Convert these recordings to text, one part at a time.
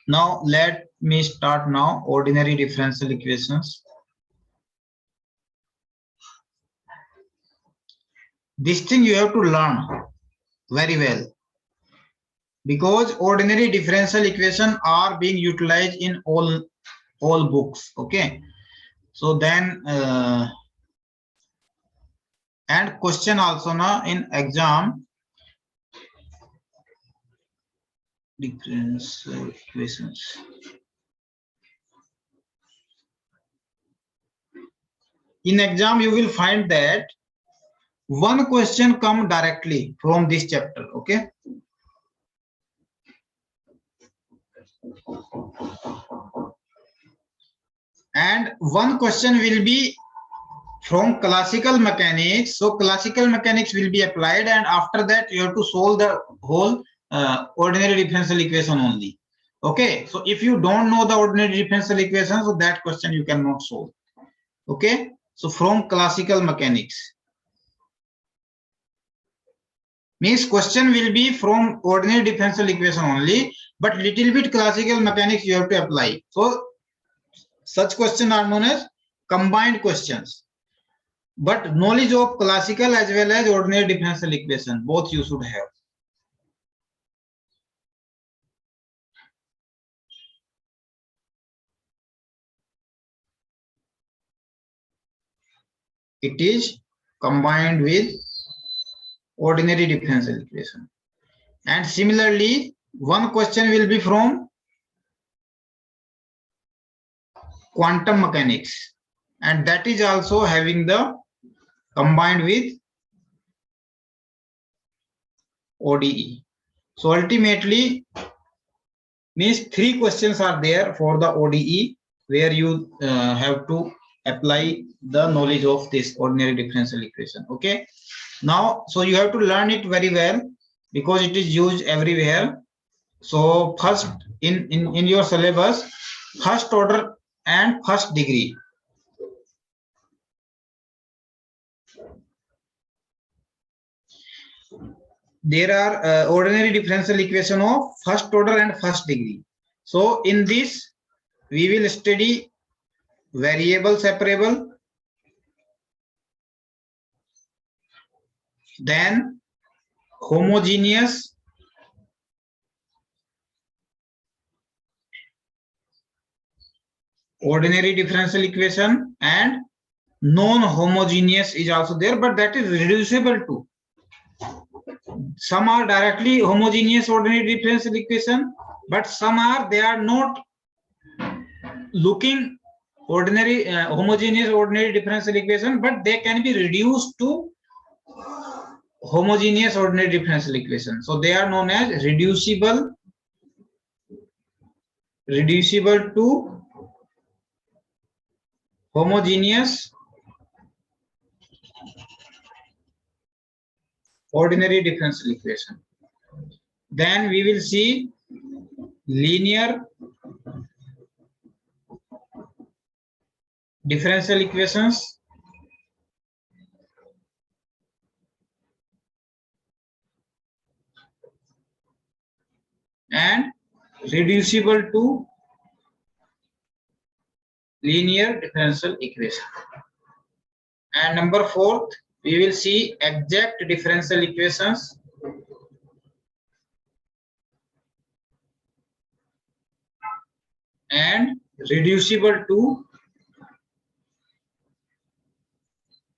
Now let me start now ordinary differential equations. This thing you have to learn very well, because ordinary differential equation are being utilized in all books. Okay, so then and question also now in exam, differential equations. In exam you will find that one question come directly from this chapter. Okay, and one question will be from classical mechanics. So classical mechanics will be applied, and after that you have to solve the whole ordinary differential equation only. Okay, so if you don't know the ordinary differential equation, so that question you cannot solve. Okay, so from classical mechanics means question will be from ordinary differential equation only, but little bit classical mechanics you have to apply. So such questions are known as combined questions. But knowledge of classical as well as ordinary differential equation, both you should have. It is combined with ordinary differential equation. And similarly, one question will be from quantum mechanics, and that is also having the combined with ODE. So ultimately means 3 questions are there for the ODE, where you have to apply the knowledge of this ordinary differential equation. Okay, now so you have to learn it very well, because it is used everywhere. So first in your syllabus, first order and first degree. There are ordinary differential equation of first order and first degree. So in this we will study variable separable, then homogeneous, ordinary differential equation, and non-homogeneous is also there, but that is reducible too. Some are directly homogeneous ordinary differential equation, but some are they are not looking ordinary homogeneous ordinary differential equation, but they can be reduced to homogeneous ordinary differential equation. So they are known as reducible to homogeneous ordinary differential equation. Then we will see linear differential equations, and reducible to linear differential equation. And number 4, we will see exact differential equations, and reducible to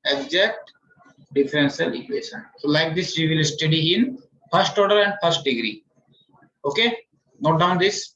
exact differential equation. So like this we will study in first order and first degree. Okay, note down this.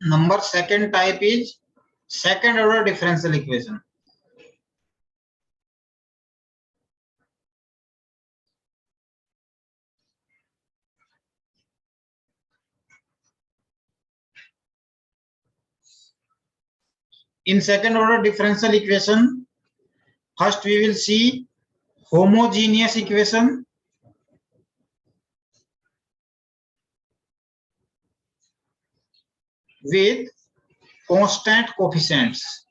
Number second type is second order differential equation. In second order differential equation, first we will see homogeneous equation. With constant coefficients.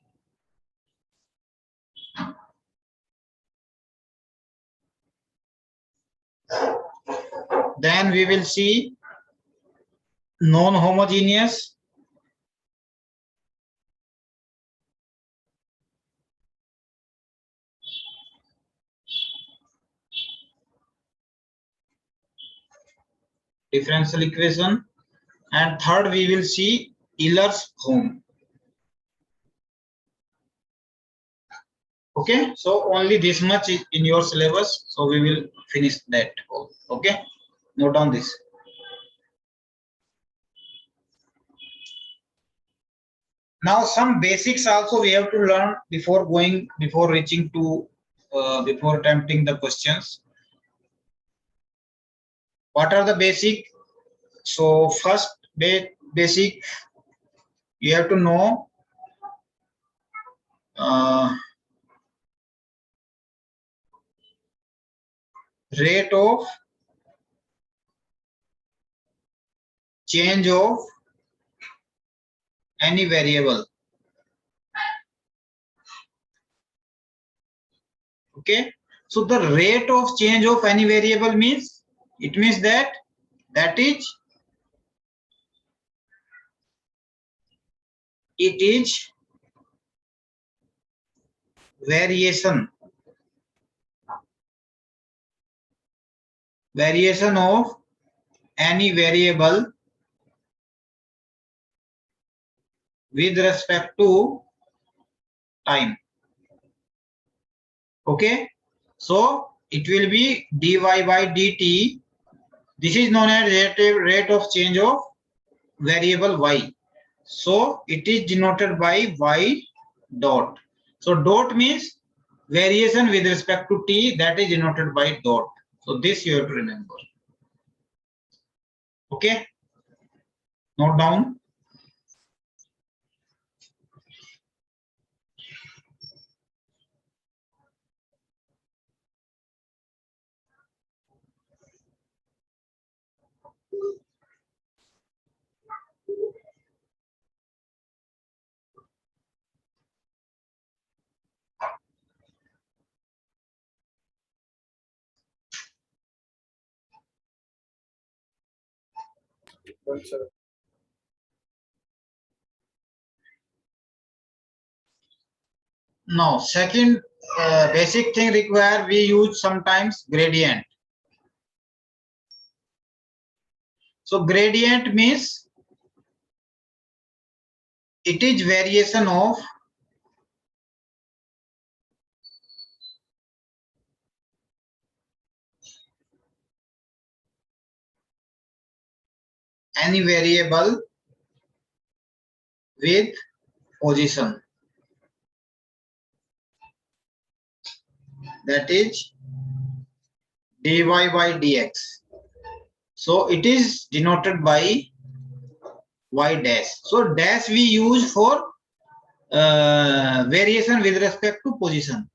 Then we will see non-homogeneous. Differential equation. And third we will see Euler's form. Okay, so only this much is in your syllabus, so we will finish that. Okay, note down this. Now some basics also we have to learn before reaching to before attempting the questions. What are the basic? So first basic, you have to know rate of change of any variable. Okay, so the rate of change of any variable means, it means that it is variation of any variable with respect to time. Okay, so it will be dy by dt. This is known as rate of change of variable y. So it is denoted by y dot. So dot means variation with respect to t, that is denoted by dot. So this you have to remember. Okay, note down. Now, second basic thing require, we use sometimes gradient. So gradient means it is variation of any variable with position. That is dy by dx. So it is denoted by y dash. So dash we use for variation with respect to position.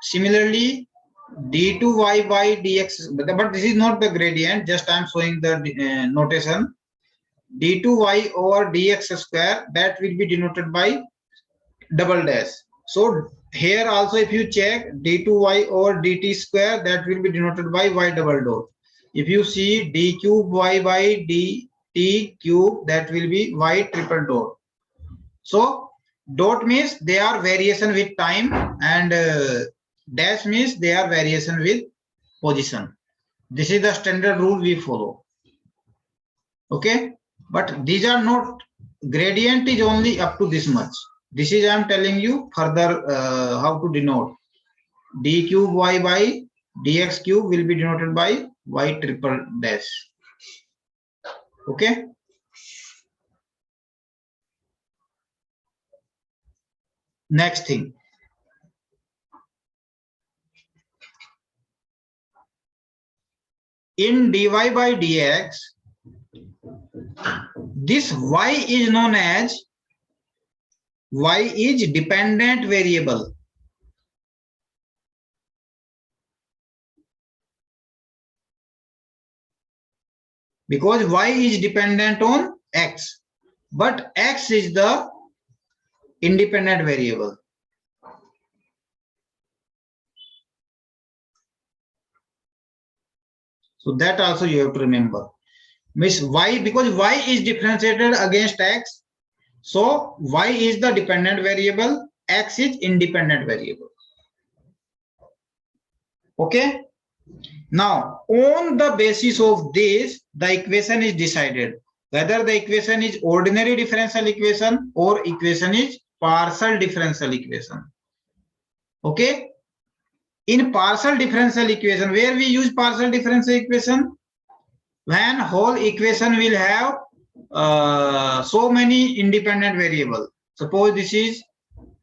Similarly, d2y by dx, but this is not the gradient, just I am showing the notation. d2y over dx square, that will be denoted by double dash. So here also if you check d2y over dt square, that will be denoted by y double dot. If you see d cube y by dt cube, that will be y triple dot. So dot means they are variation with time, and dash means they are variation with position. This is the standard rule we follow. Okay, but these are not, gradient is only up to this much. This is I am telling you further how to denote. D cube y by dx cube will be denoted by y triple dash. Okay. Next thing. In dy by dx, this y is known as y is dependent variable. Because y is dependent on x, but x is the independent variable. So that also you have to remember. Means y, because y is differentiated against x, so y is the dependent variable, x is independent variable. Okay. Now on the basis of this, the equation is decided whether the equation is ordinary differential equation or equation is partial differential equation. Okay. In partial differential equation, where we use partial differential equation, when whole equation will have so many independent variable. Suppose this is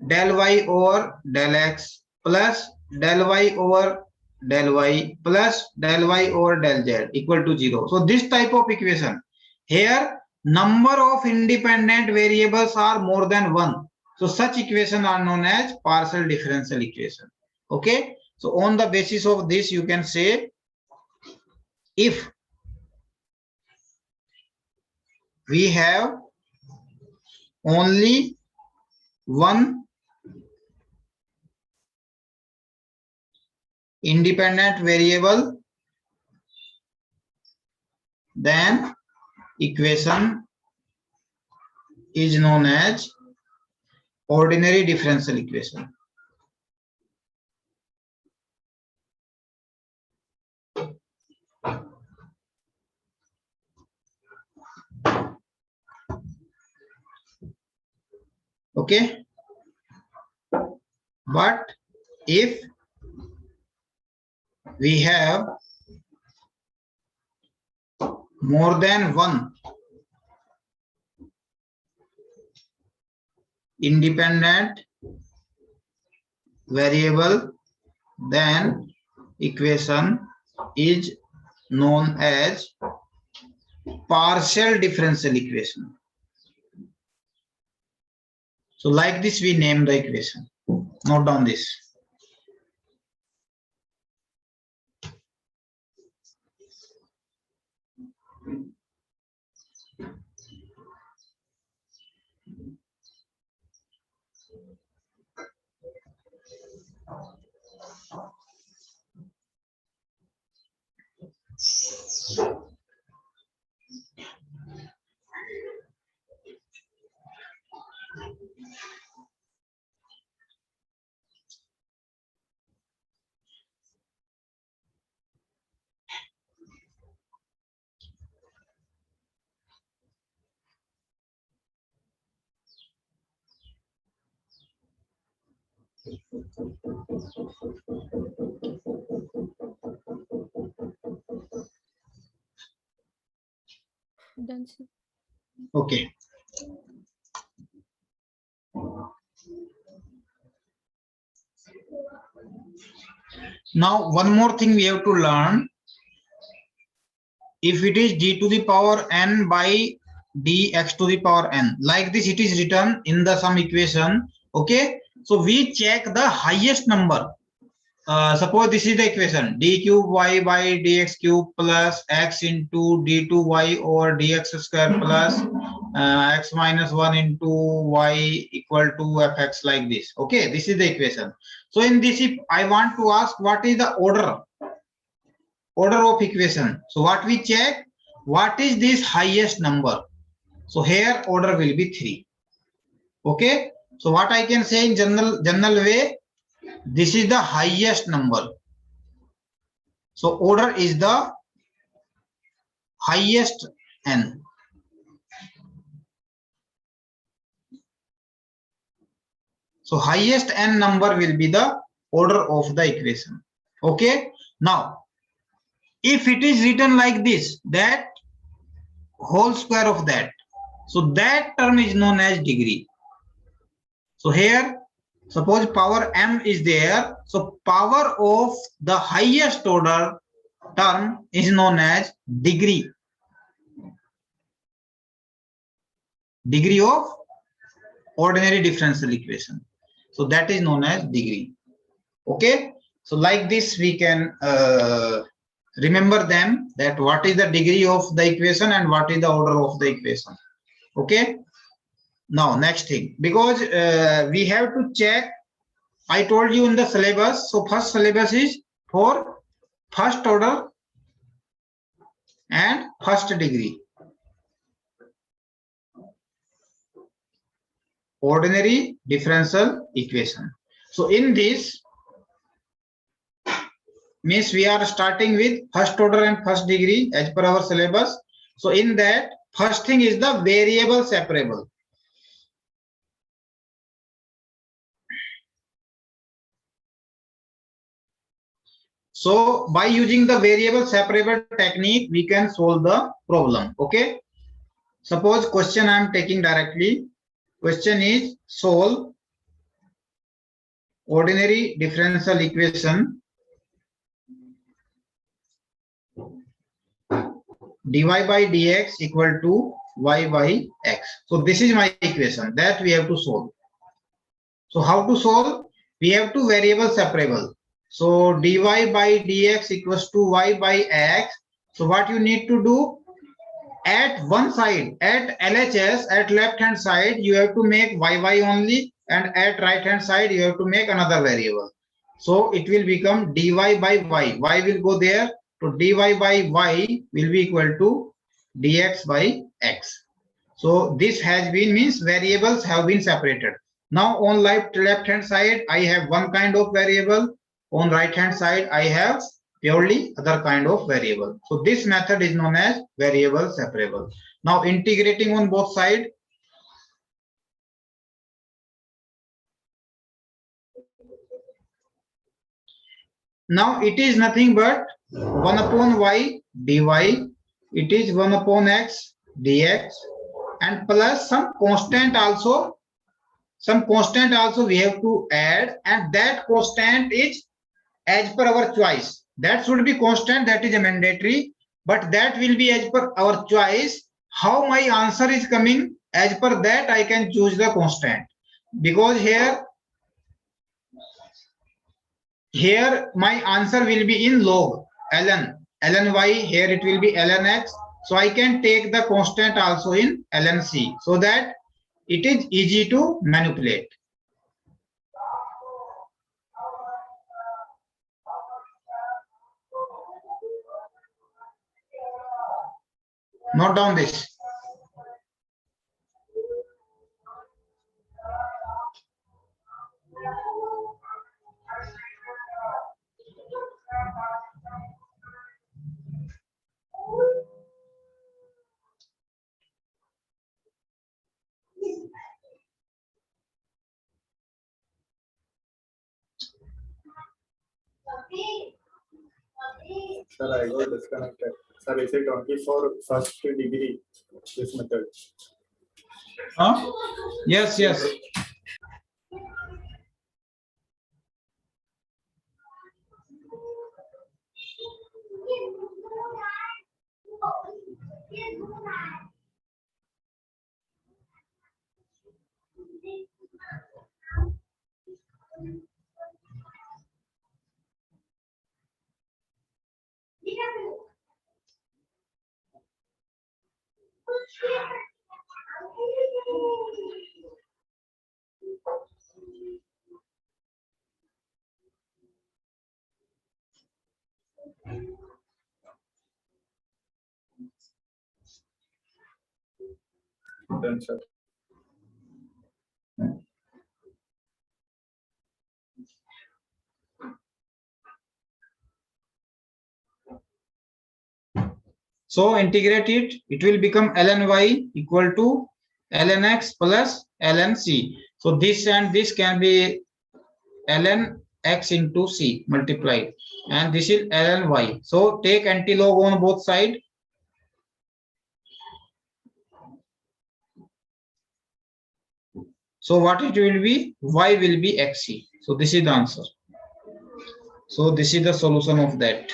del y over del x plus del y over del y plus del y over del z equal to 0. So this type of equation, here number of independent variables are more than one. So such equation are known as partial differential equation. Okay. So on the basis of this, you can say if we have only one independent variable, then equation is known as ordinary differential equation. Okay. But if we have more than one independent variable, then equation is known as partial differential equation. So like this we name the equation. Note down this. Okay. Now one more thing we have to learn. If it is d to the power n by dx to the power n, like this it is written in the some equation. Okay. So we check the highest number. Suppose this is the equation, d cube y by dx cube plus x into d2y over dx square plus x minus 1 into y equal to fx, like this. Okay, this is the equation. So in this, if I want to ask what is the order of equation, so what we check, what is this highest number? So here order will be 3. Okay, so what I can say in general way, this is the highest number. So order is the highest n. So highest n number will be the order of the equation. Okay. Now, if it is written like this, that whole square of that, so that term is known as degree. So here, suppose power m is there. So power of the highest order term is known as degree. Degree of ordinary differential equation. So that is known as degree. Okay. So like this we can remember them, that what is the degree of the equation and what is the order of the equation. Okay. Now next thing, because we have to check, I told you in the syllabus. So first syllabus is for first order and first degree. Ordinary differential equation. So in this means we are starting with first order and first degree as per our syllabus. So in that, first thing is the variable separable. So by using the variable separable technique, we can solve the problem. Okay. Suppose question I am taking directly. Question is solve ordinary differential equation dy by dx equal to y by x. So this is my equation that we have to solve. So how to solve? We have to variable separable. So dy by dx equals to y by x. So what you need to do, at one side, at LHS, at left hand side, you have to make yy only, and at right hand side, you have to make another variable. So it will become dy by y. Y will go there. So dy by y will be equal to dx by x. So this has been, means variables have been separated. Now on left hand side, I have one kind of variable. On right hand side, I have purely other kind of variable. So this method is known as variable separable. Now integrating on both sides. Now it is nothing but 1 upon y dy. It is 1 upon x dx, and plus some constant also. Some constant also we have to add, and that constant is as per our choice. That should be constant, that is a mandatory, but that will be as per our choice. How my answer is coming, as per that I can choose the constant, because here my answer will be in log ln y. Here it will be ln x. So I can take the constant also in ln c, so that it is easy to manipulate. Note down this. Sir, I got disconnected. Sir, is it only for first degree, this method? Yes, yes. Then, sir. So integrate it, it will become ln y equal to ln x plus ln c. So this and this can be ln x into c multiplied, and this is ln y. So take antilog on both sides. So what it will be? Y will be xc. So this is the answer. So this is the solution of that.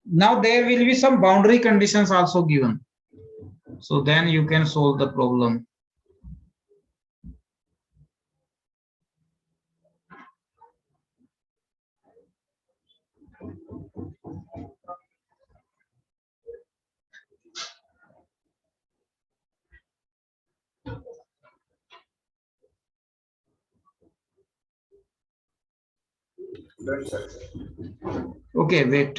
Now there will be some boundary conditions also given. So then you can solve the problem. Done, sir. Okay, wait.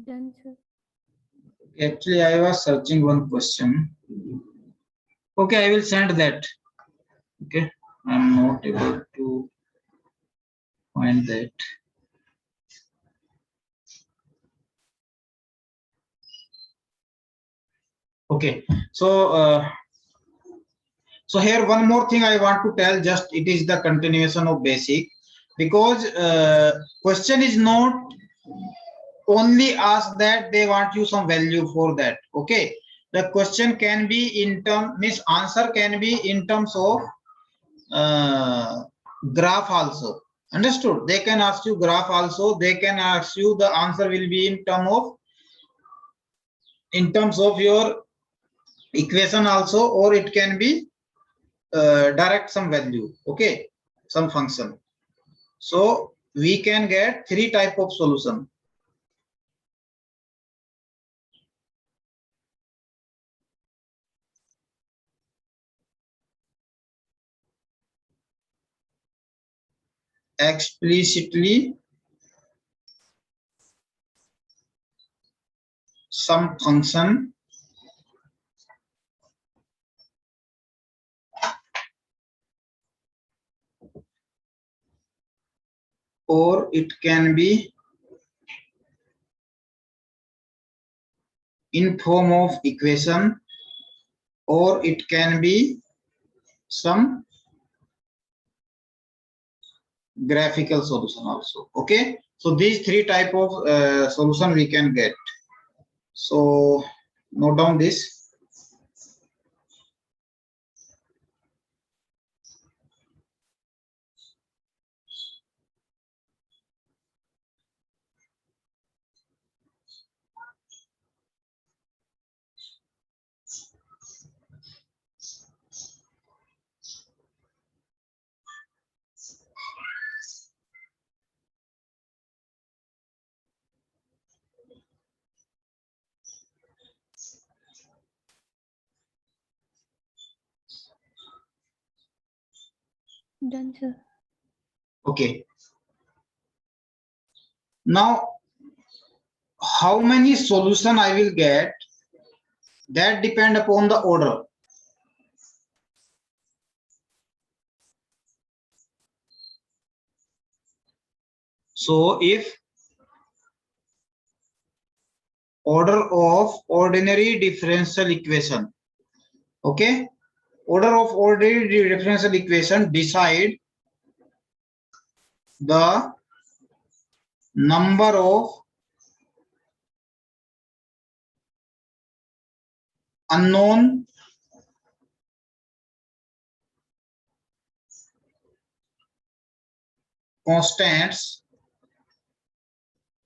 Done, sir. Actually, I was searching one question. Okay, I will send that. Okay, I'm not able to find that. Okay, so here one more thing I want to tell. Just it is the continuation of basic, because question is not only ask that they want you some value for that. Okay, the question can be in term, means answer can be in terms of graph also. Understood? They can ask you graph also. They can ask you the answer will be in terms of your equation also, or it can be direct some value. Okay, some function. So we can get three type of solution. Explicitly some function, or it can be in form of equation, or it can be some graphical solution also. Okay, so these three type of solution we can get. So note down this. Done, sir. Okay, now how many solution I will get, that depend upon the order. So if order of ordinary differential equation, okay, order of ordinary differential equation decide the number of unknown constants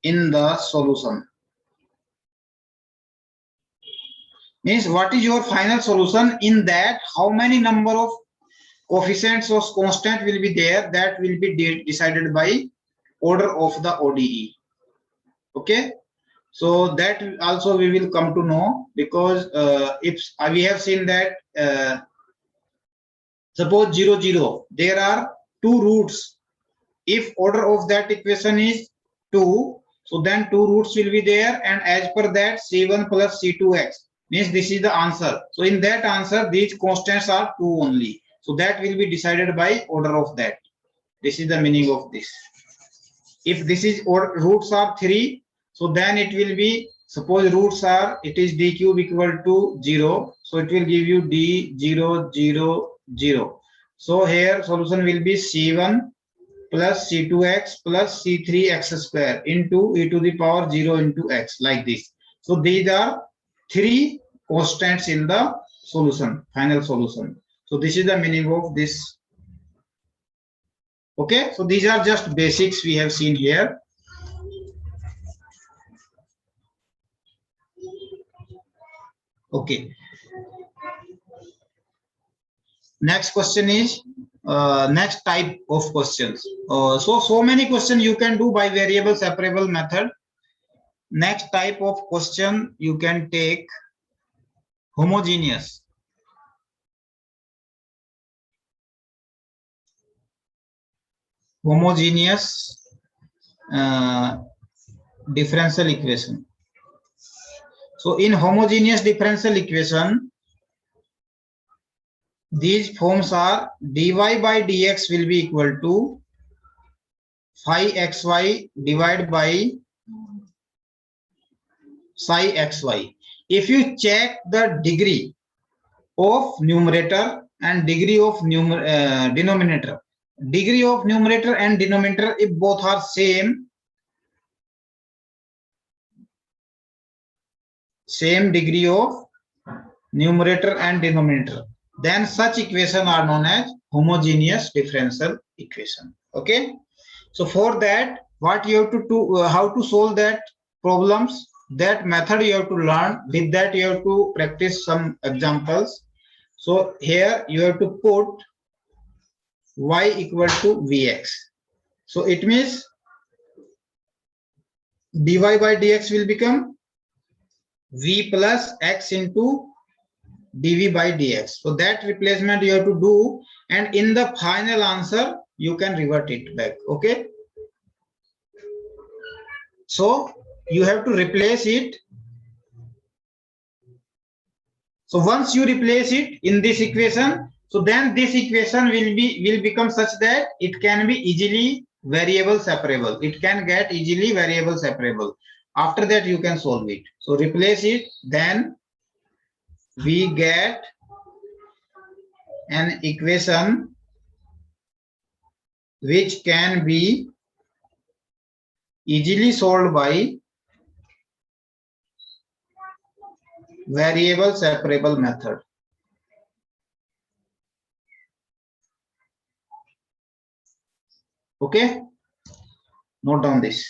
in the solution. Means what is your final solution? In that, how many number of coefficients or constant will be there, that will be decided by order of the ODE. Okay, so that also we will come to know, because if we have seen that suppose 0 0, there are two roots. If order of that equation is 2, so then two roots will be there, and as per that c1 plus c2x means this is the answer. So in that answer these constants are 2 only, so that will be decided by order of that. This is the meaning of this. If this is, or roots are 3, so then it will be, suppose roots are, it is d cube equal to 0, so it will give you d 0 0 0. So here solution will be c1 plus c2x plus c3x square into e to the power 0 into x, like this. So these are three constants in the solution, final solution. So this is the meaning of this. Okay, so these are just basics we have seen here. Okay, next question is next type of questions. So many questions you can do by variable separable method. Next type of question you can take homogeneous. Homogeneous differential equation. So in homogeneous differential equation, these forms are dy by dx will be equal to phi xy divided by psi xy. If you check the degree of numerator and degree of denominator, degree of numerator and denominator, if both are same degree of numerator and denominator, then such equation are known as homogeneous differential equation. Okay, so for that, what you have to do, how to solve that problems, that method you have to learn. With that you have to practice some examples. So here you have to put y equal to vx. So it means dy by dx will become v plus x into dv by dx. So that replacement you have to do, and in the final answer you can revert it back. Okay, so you have to replace it. So once you replace it in this equation, so then this equation will become such that it can be easily variable separable. It can get easily variable separable. After that you can solve it. So replace it, then we get an equation which can be easily solved by variable separable method. Okay, note down this.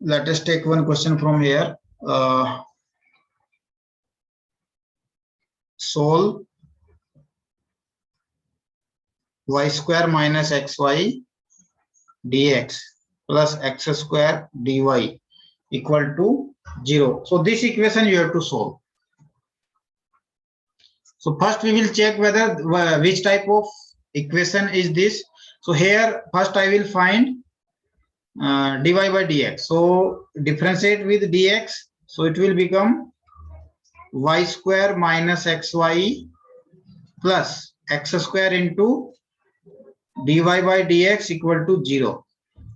Let us take one question from here. solve y square minus xy dx plus x square dy equal to 0. So this equation you have to solve. So first we will check whether which type of equation is this. So here first I will find dy by dx. So differentiate with dx. So it will become y square minus xy plus x square into dy by dx equal to 0.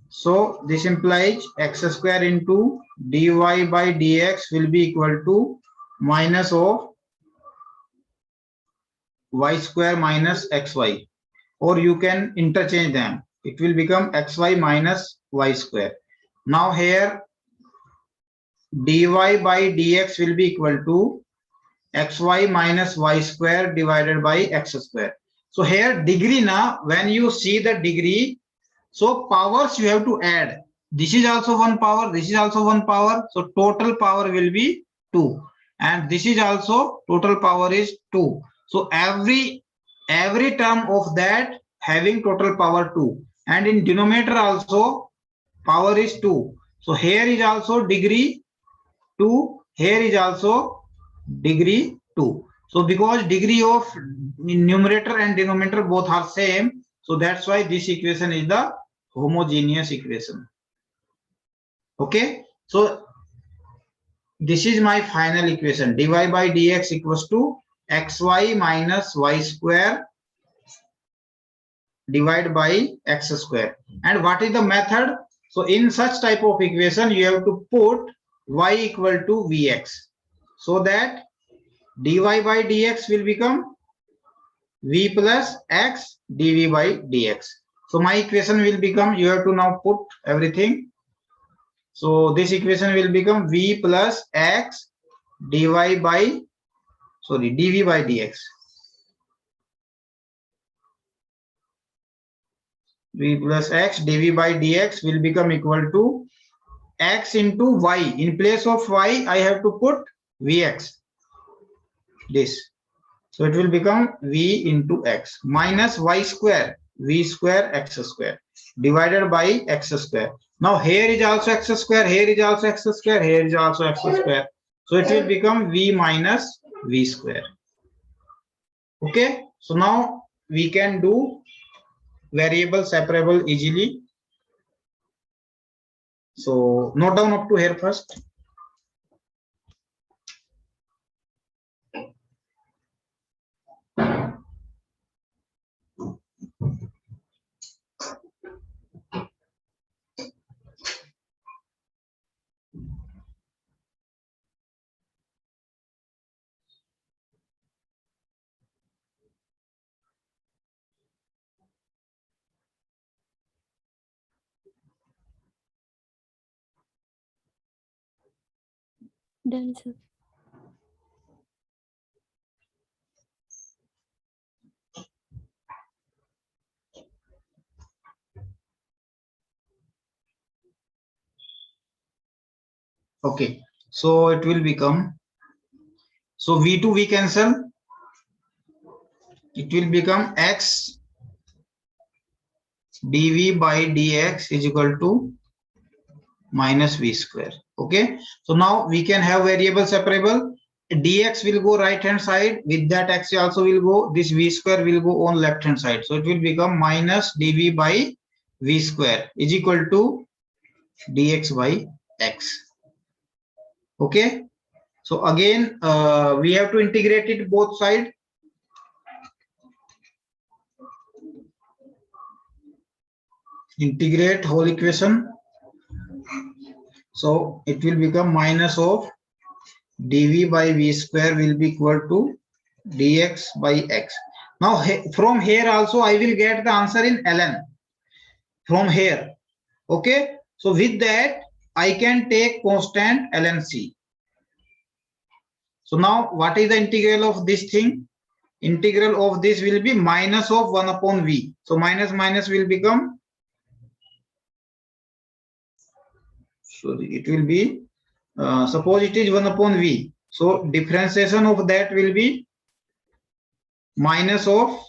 So this implies x square into dy by dx will be equal to minus of y square minus xy, or you can interchange them. It will become xy minus y square. Now here dy by dx will be equal to xy minus y square divided by x square. So here degree now, when you see the degree, so powers you have to add. This is also one power, this is also one power. So total power will be 2. And this is also total power is 2. So every term of that having total power 2. And in denominator also power is 2. So here is also degree 2. Here is also degree 2. So because degree of numerator and denominator both are same, so that's why this equation is the homogeneous equation. Okay, so this is my final equation. Dy by dx equals to xy minus y square divided by x square. And what is the method? So in such type of equation you have to put y equal to vx, so that dy by dx will become v plus x dv by dx. So my equation will become, you have to now put everything. So this equation will become v plus x dv by dx. V plus x dv by dx will become equal to x into y. In place of y, I have to put vx. This. So it will become v into x minus y square, v square x square divided by x square. Now here is also x square, here is also x square, here is also x square. So it will become v minus v square. Okay. So now we can do variable separable easily. So note down up to here first. Done, sir. Okay. So it will become, so v2 we cancel. It will become x dv by dx is equal to minus v square. Okay. So now we can have variable separable. Dx will go right hand side, with that x also will go, this v square will go on left hand side. So it will become minus dv by v square is equal to dx by x. Okay. So again we have to integrate it both sides. Integrate whole equation. So it will become minus of dv by v square will be equal to dx by x. Now from here also I will get the answer in ln from here. Okay. So with that I can take constant ln c. So now what is the integral of this thing? Integral of this will be minus of 1 upon v. So minus minus will become, sorry, it will be suppose it is 1 upon v. So differentiation of that will be minus of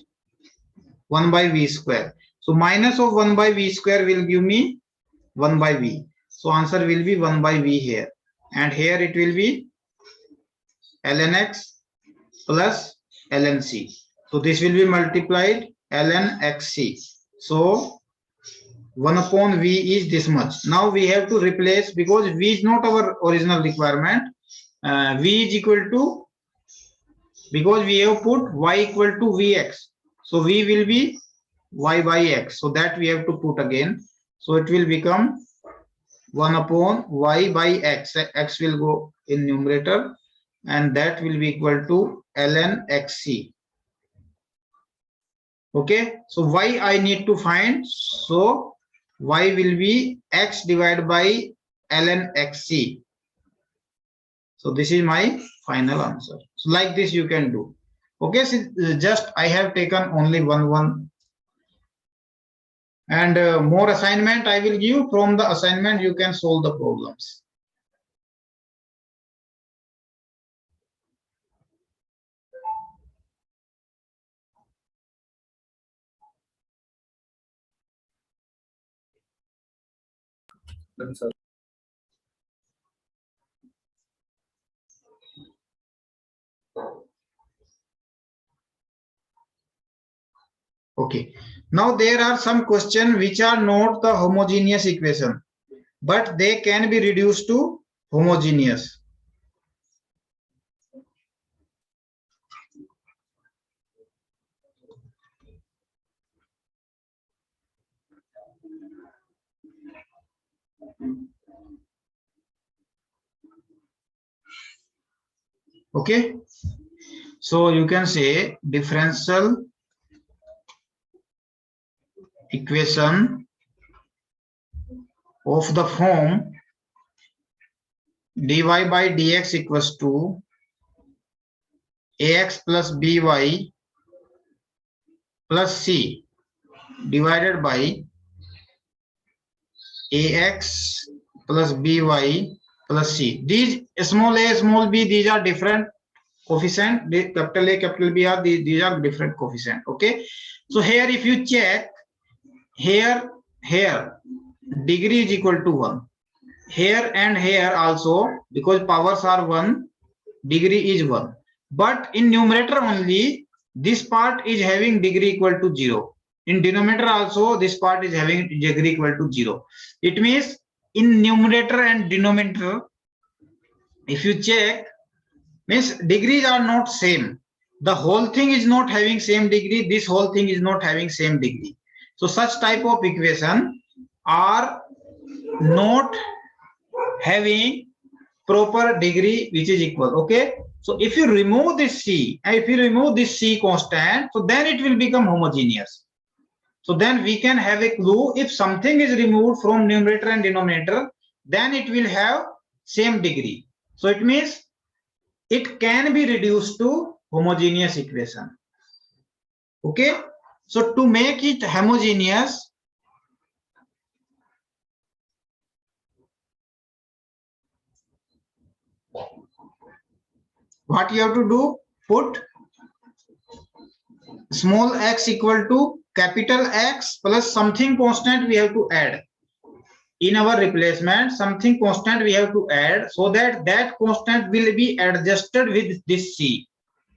1 by v square. So minus of 1 by v square will give me 1 by v. So answer will be 1 by v here. And here it will be ln x plus ln c. So this will be multiplied ln xc. So 1 upon v is this much. Now we have to replace, because v is not our original requirement. V is equal to, because we have put y equal to vx. So v will be y by x. So that we have to put again. So it will become 1 upon y by x. X will go in numerator, and that will be equal to ln xc. Okay, so y I need to find. So y will be x divided by ln xc. So this is my final answer. So like this you can do. Okay, so just I have taken only one. And more assignment I will give. From the assignment you can solve the problems. Done, sir. Okay, now there are some questions which are not the homogeneous equation, but they can be reduced to homogeneous. Okay, so you can say differential equation of the form dy by dx equals to ax plus by plus c divided by ax plus by plus c. These small a, small b, these are different coefficient. The capital A, capital B are these are different coefficient. Okay, so here if you check, here degree is equal to 1. Here and here also, because powers are 1, degree is 1. But in numerator only, this part is having degree equal to 0. In denominator also, this part is having degree equal to 0. It means in numerator and denominator, if you check, means degrees are not same. The whole thing is not having same degree. This whole thing is not having same degree. So such type of equation are not having proper degree which is equal. Okay, so if you remove this c, and if you remove this c constant, so then it will become homogeneous. So then we can have a clue, if something is removed from numerator and denominator, then it will have same degree. So it means it can be reduced to homogeneous equation. Okay, so to make it homogeneous, what you have to do, put small x equal to capital X plus something constant we have to add. In our replacement, something constant we have to add, so that that constant will be adjusted with this c,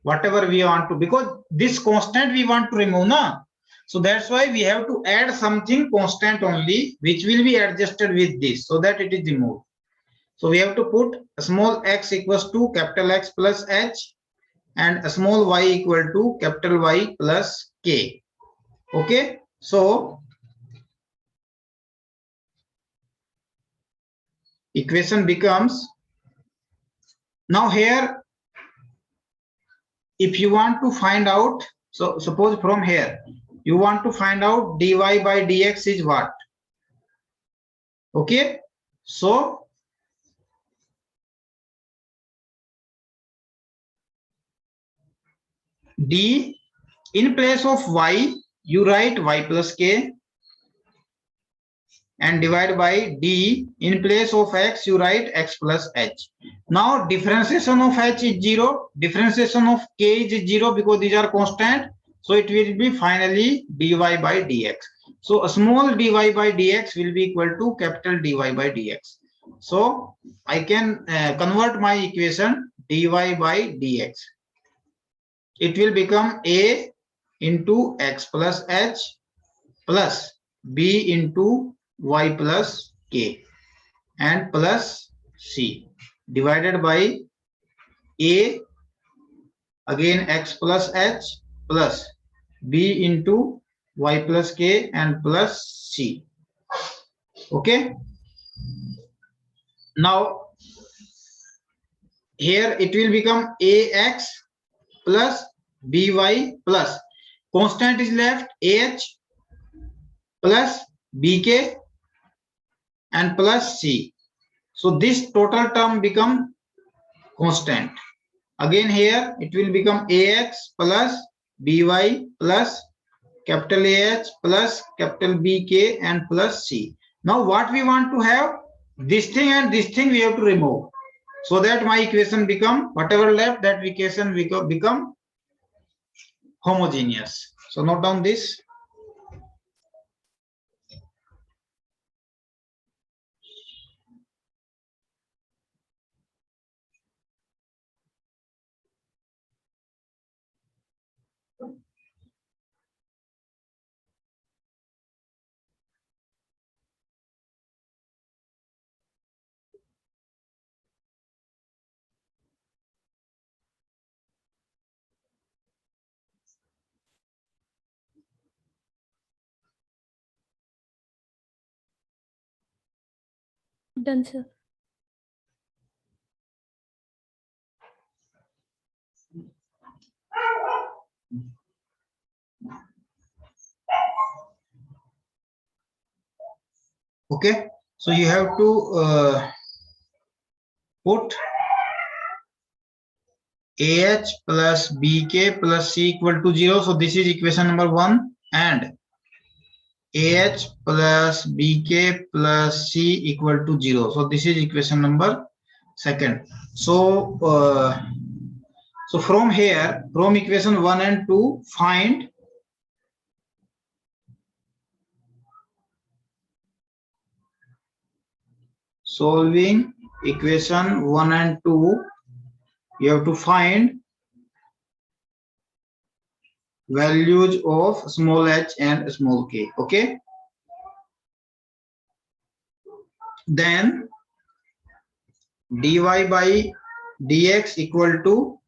whatever we want to, because this constant we want to remove na. So that's why we have to add something constant only, which will be adjusted with this, so that it is removed. So we have to put small x equals to capital X plus h, and a small y equal to capital Y plus k. Okay, so equation becomes, now here if you want to find out, so suppose from here you want to find out dy by dx is what. Okay, so d, in place of y you write y plus k, and divide by d. In place of x, you write x plus h. Now differentiation of h is 0, differentiation of k is 0 because these are constant. So it will be finally dy by dx. So a small dy by dx will be equal to capital dy by dx. So I can convert my equation dy by dx. It will become a into x plus h plus b into y plus k and plus c divided by a again x plus h plus b into y plus k and plus c. Okay. Now here it will become ax plus by plus constant is left ah plus bk and plus c. So this total term become constant. Again here it will become ax plus by plus capital AH plus capital BK and plus C. Now what we want to have, this thing and this thing we have to remove, so that my equation become, whatever left, that equation become homogeneous. So note down this. Done, sir. Okay, so you have to put AH plus BK plus C equal to 0. So this is equation number 1, and AH plus BK plus C equal to 0. So this is equation number 2. So from here, from equation 1 and 2, find solving equation 1 and 2, you have to find values of small h and small k. Okay, then dy by dx equal to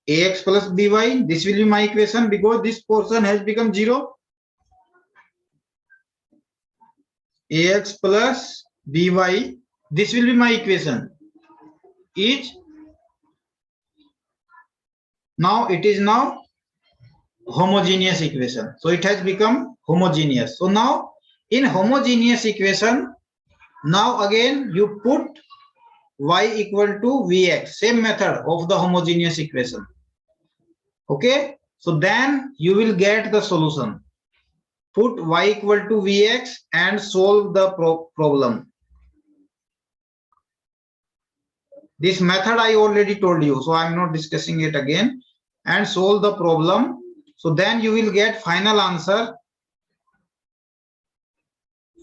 ax plus by. This will be my equation because this portion has become 0. Ax plus by, this will be my equation. It is now homogeneous equation. So it has become homogeneous. So now in homogeneous equation, now again you put y equal to vx, same method of the homogeneous equation. Okay, so then you will get the solution. Put y equal to vx and solve the problem. This method I already told you, so I'm not discussing it again. And solve the problem. So then you will get final answer.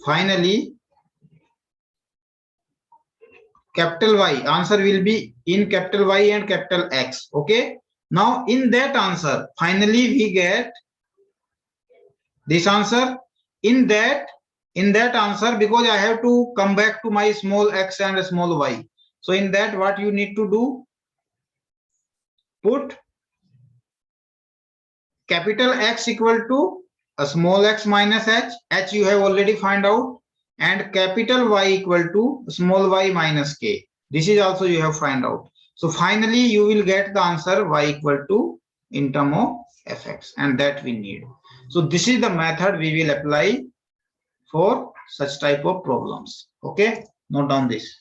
Finally, capital Y answer will be in capital Y and capital X. Okay. Now in that answer, finally we get this answer. In that answer, because I have to come back to my small x and small y. So in that, what you need to do, put capital X equal to a small x minus h you have already find out, and capital Y equal to small y minus k. This is also you have find out. So finally you will get the answer y equal to in term of fx, and that we need. So this is the method we will apply for such type of problems. Okay, note down this.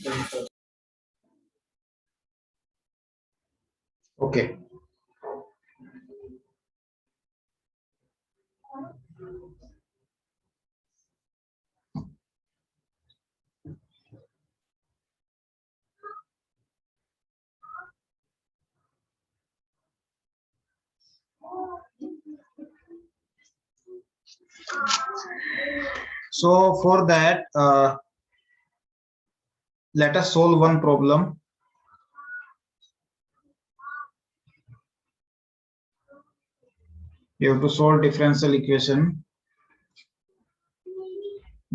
Done, sir. Okay. So for that, let us solve one problem. You have to solve differential equation.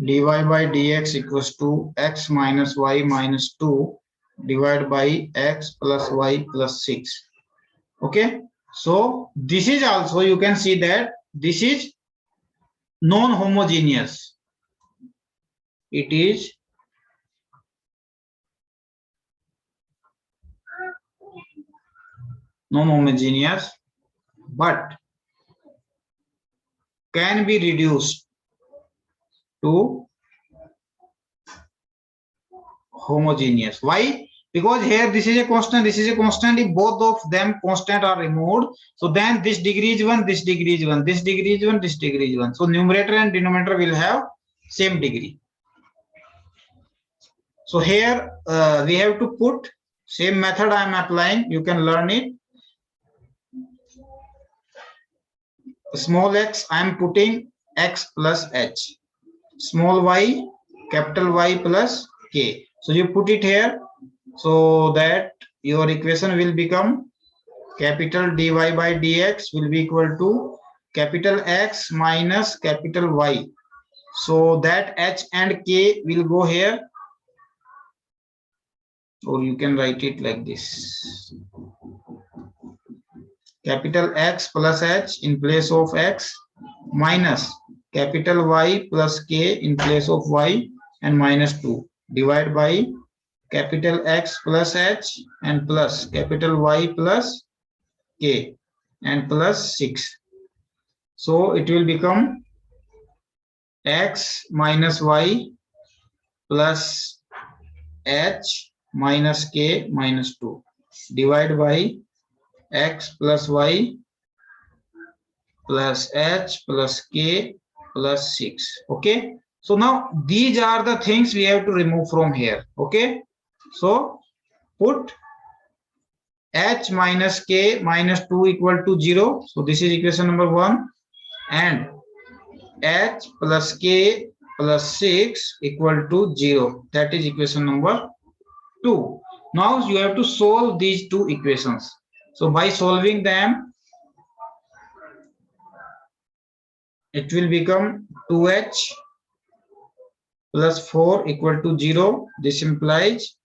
dy by dx equals to x minus y minus 2 divided by x plus y plus 6. Okay. So this is also, you can see that this is non-homogeneous. It is non-homogeneous, but can be reduced to homogeneous. Why? Because here this is a constant, this is a constant. If both of them constant are removed, so then this degree is 1, this degree is 1, this degree is 1, this degree is 1. So numerator and denominator will have same degree. So here we have to put same method I am applying. You can learn it. Small x I am putting x plus h. Small y, capital Y plus k. So you put it here so that your equation will become capital dy by dx will be equal to capital X minus capital Y. So that h and k will go here, or you can write it like this. Capital X plus h in place of x minus capital Y plus k in place of y and minus 2 divided by capital X plus h and plus capital Y plus k and plus 6. So it will become x minus y plus h minus k minus 2 divided by x plus y plus h plus k plus 6. Okay. So now these are the things we have to remove from here. Okay. So put h minus k minus 2 equal to 0. So this is equation number 1. And h plus k plus 6 equal to 0. That is equation number 2. Now you have to solve these two equations. So by solving them, it will become 2h plus 4 equal to 0. This implies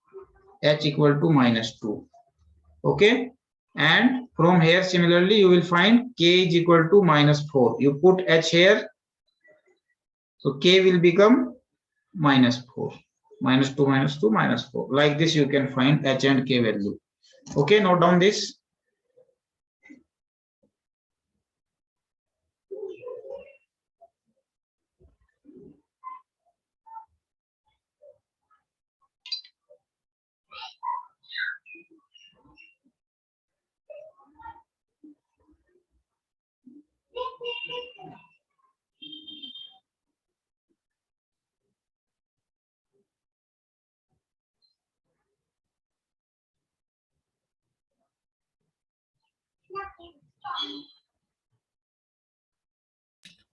h equal to minus 2. Okay. And from here, similarly, you will find k is equal to minus 4. You put h here. So k will become minus 4. Minus 2, minus 2, minus 4. Like this, you can find h and k value. Okay, note down this.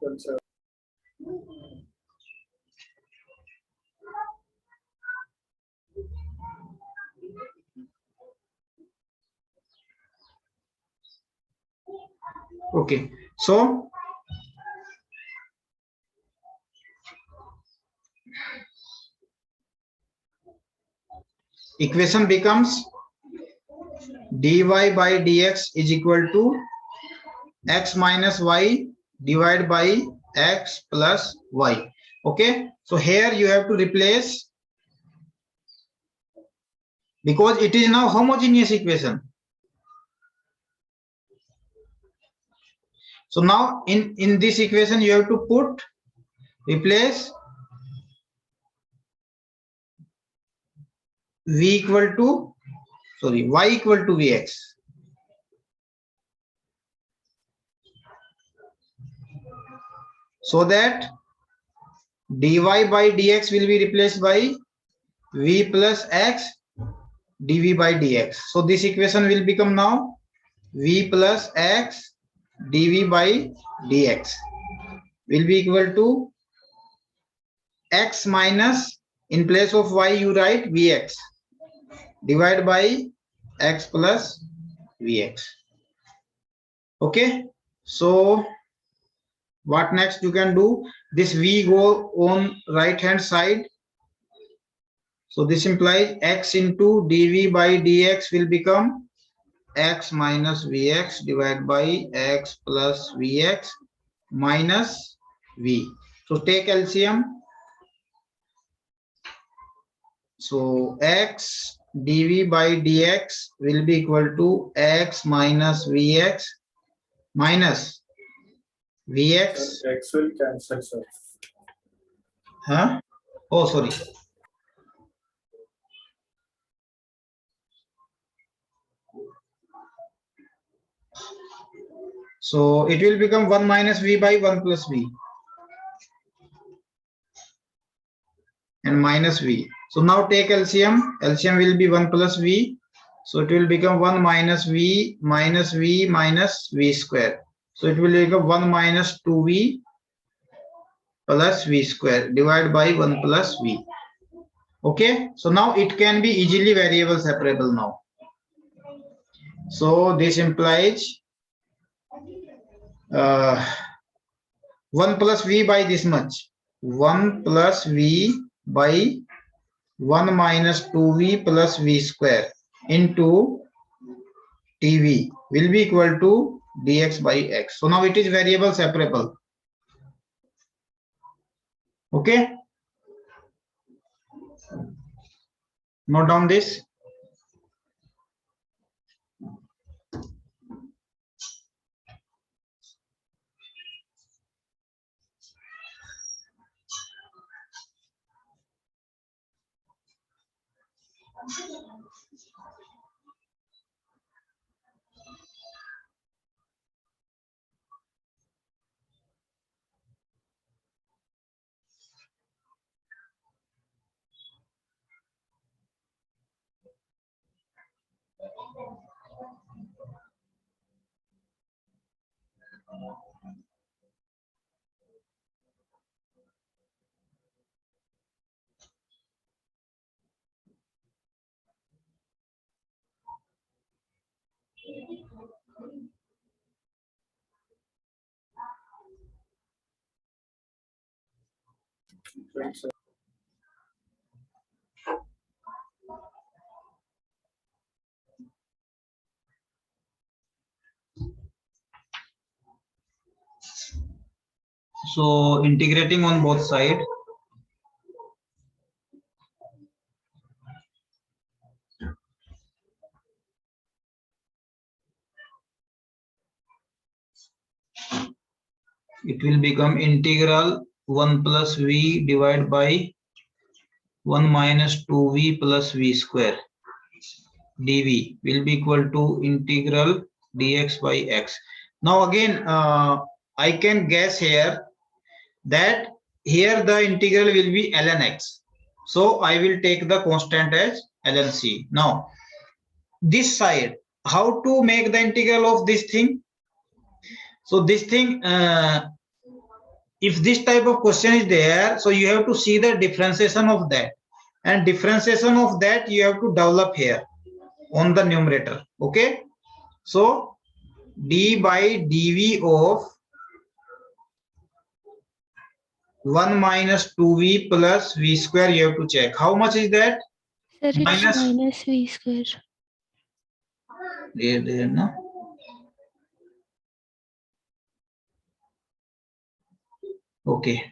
Done, sir. Okay, so equation becomes dy by dx is equal to x minus y divided by x plus y. Okay, so here you have to replace, because it is now homogeneous equation. So now in this equation you have to replace y equal to vx. So that dy by dx will be replaced by v plus x dv by dx. So this equation will become now v plus x dv by dx will be equal to x minus, in place of y you write vx divided by x plus vx. Okay, so what next you can do? This v go on right hand side. So this implies x into dv by dx will become x minus vx divided by x plus vx minus v. So take LCM. So x dv by dx will be equal to x minus vx minus vx. Sir, x will cancel, sir. Huh? Oh, sorry. So it will become 1 minus v by 1 plus v and minus v. So now take LCM. LCM will be 1 plus v. So it will become 1 minus v minus v minus v square. So it will become 1 minus 2v plus v square divided by 1 plus v. Okay, so now it can be easily variable separable now. So this implies 1 plus v by this much, 1 plus v by 1 minus 2v plus v square into tv will be equal to dx by x. So now it is variable separable. Okay, note down this. Right, sir. So integrating on both sides. It will become integral 1 plus v divided by 1 minus 2v plus v square dv will be equal to integral dx by x. Now again, I can guess here that here the integral will be ln x. So I will take the constant as ln c. Now this side, how to make the integral of this thing? So this thing, if this type of question is there, so you have to see the differentiation of that, and differentiation of that you have to develop here on the numerator. Okay, so d by dv of 1 minus 2v plus v square. You have to check how much is that. Sir, it's Minus. minus v square. There, no? Okay.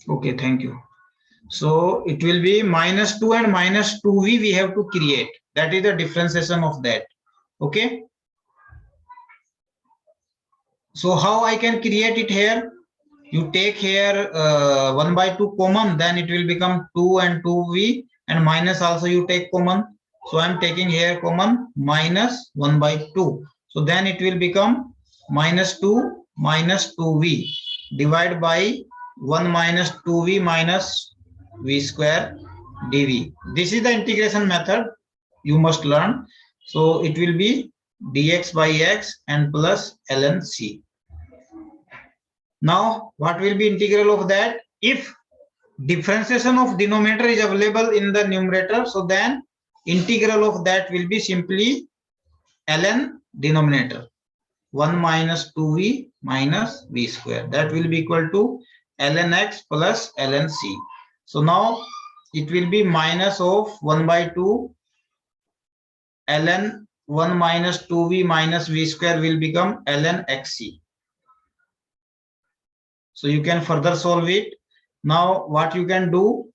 Okay, thank you. So it will be minus 2 and minus 2v we have to create. That is the differentiation of that. Okay. So how I can create it here? You take here 1 by 2 common, then it will become 2 and 2v, and minus also you take common. So I'm taking here common minus 1 by 2. So then it will become minus 2 minus 2v divided by 1 minus 2v minus v square dv. This is the integration method you must learn. So it will be dx by x and plus ln c. Now, what will be integral of that? If differentiation of denominator is available in the numerator, so then integral of that will be simply ln denominator. 1 minus 2v minus v square. That will be equal to ln x plus ln c. So now it will be minus of 1 by 2 ln 1 minus 2v minus v square will become ln xc. So you can further solve it. Now what you can do,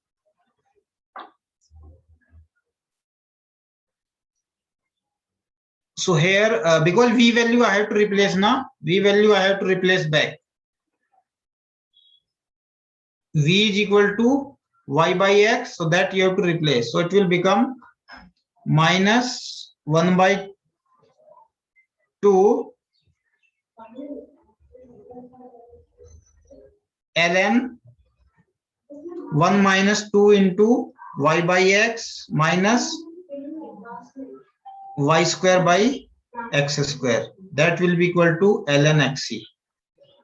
so here because v value I have to replace now, v value I have to replace back. V is equal to y by x, so that you have to replace. So it will become minus 1 by 2 ln 1 minus 2 into y by x minus y square by x square. That will be equal to ln xc.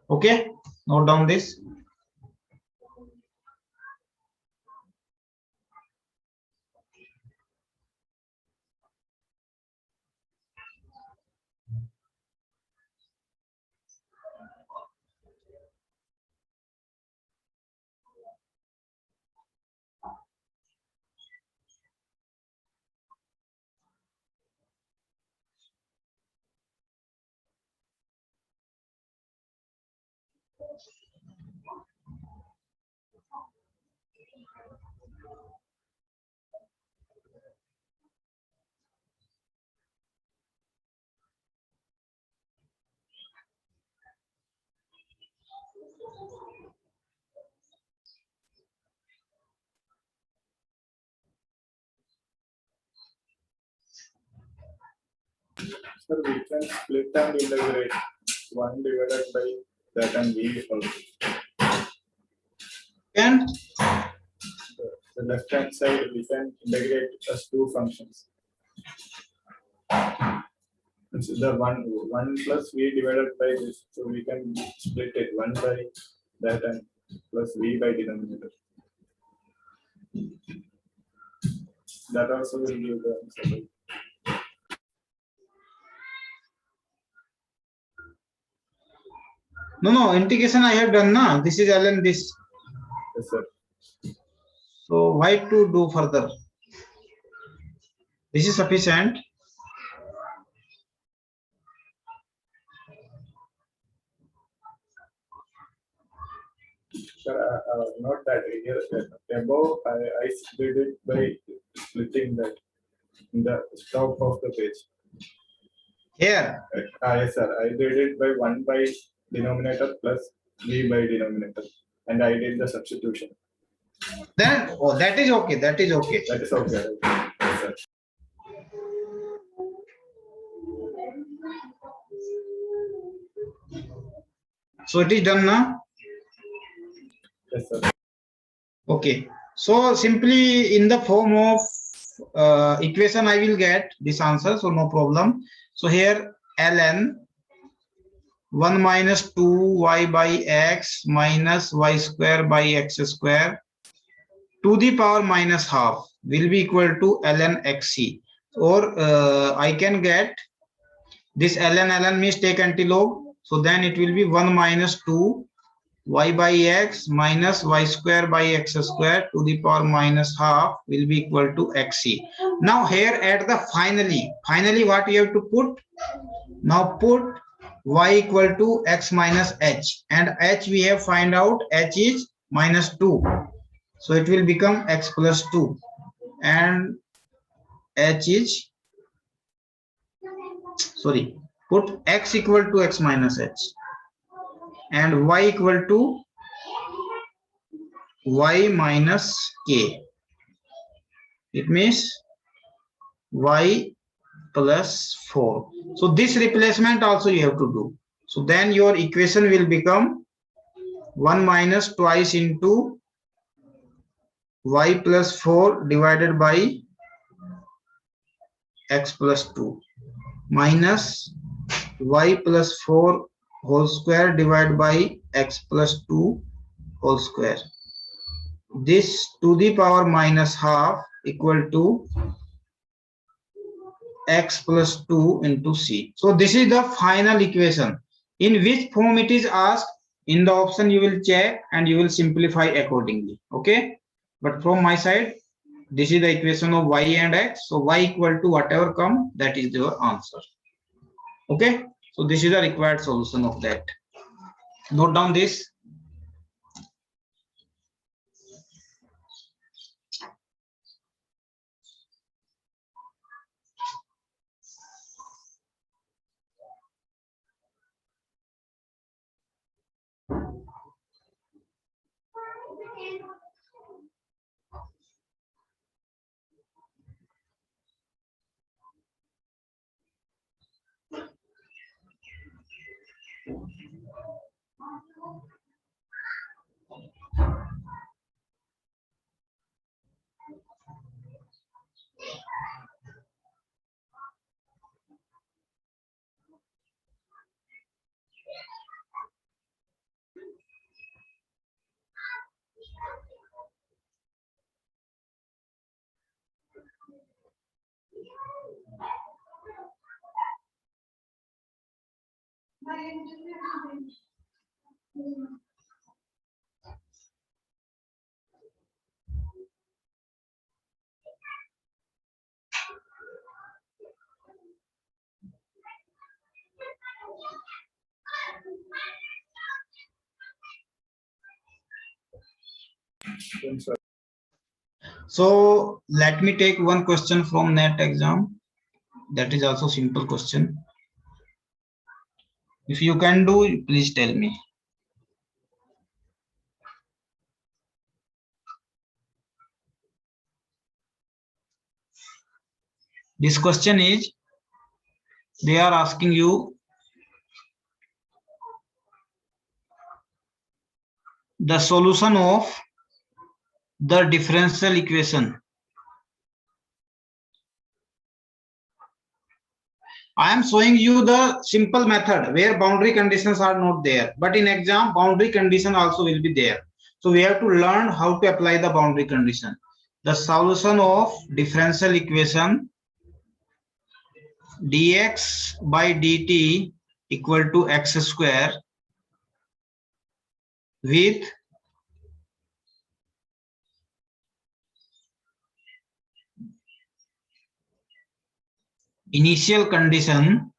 Okay, note down this. Sir, we can split and integrate 1 divided by that and v also. And The left hand side we can integrate as two functions. It's the one plus v divided by this, so we can split it 1 by that and plus v by denominator. That also will give the answer. no, integration I have done now. This is ln this. Yes, sir. So why to do further? This is sufficient. Sir, not that here. Above, I did it by splitting that in the top of the page. Here, Yes, sir. I did it by 1 by denominator plus v by denominator, and I did the substitution. then oh, that is okay. That is okay. That is okay. Yes, sir. So it is done now. Yes, sir. Okay. So simply in the form of equation, I will get this answer. So no problem. So here ln 1 minus 2y by x minus y square by x square to the power minus half will be equal to ln xc. Or I can get this ln means take antilog. So then it will be 1 minus 2 y by x minus y square by x square to the power minus half will be equal to xc. Now here at the finally what you have to put? Now put y equal to x minus h, and h we have find out h is minus 2. So it will become x plus 2, and h is, sorry, put x equal to x minus h and y equal to y minus k. It means y plus 4. So this replacement also you have to do. So then your equation will become 1 minus twice into y plus 4 divided by x plus 2 minus y plus 4 whole square divided by x plus 2 whole square. This to the power minus half equal to x plus 2 into c. So this is the final equation. In which form it is asked, in the option you will check and you will simplify accordingly. Okay, but from my side, this is the equation of y and x. So y equal to whatever come, that is your answer. Okay, so this is the required solution of that. Note down this. So let me take one question from NET exam. That is also simple question. If you can do, please tell me. This question is, they are asking you the solution of the differential equation. I am showing you the simple method where boundary conditions are not there, but in exam boundary condition also will be there. So we have to learn how to apply the boundary condition. The solution of differential equation dx by dt equal to x square with initial condition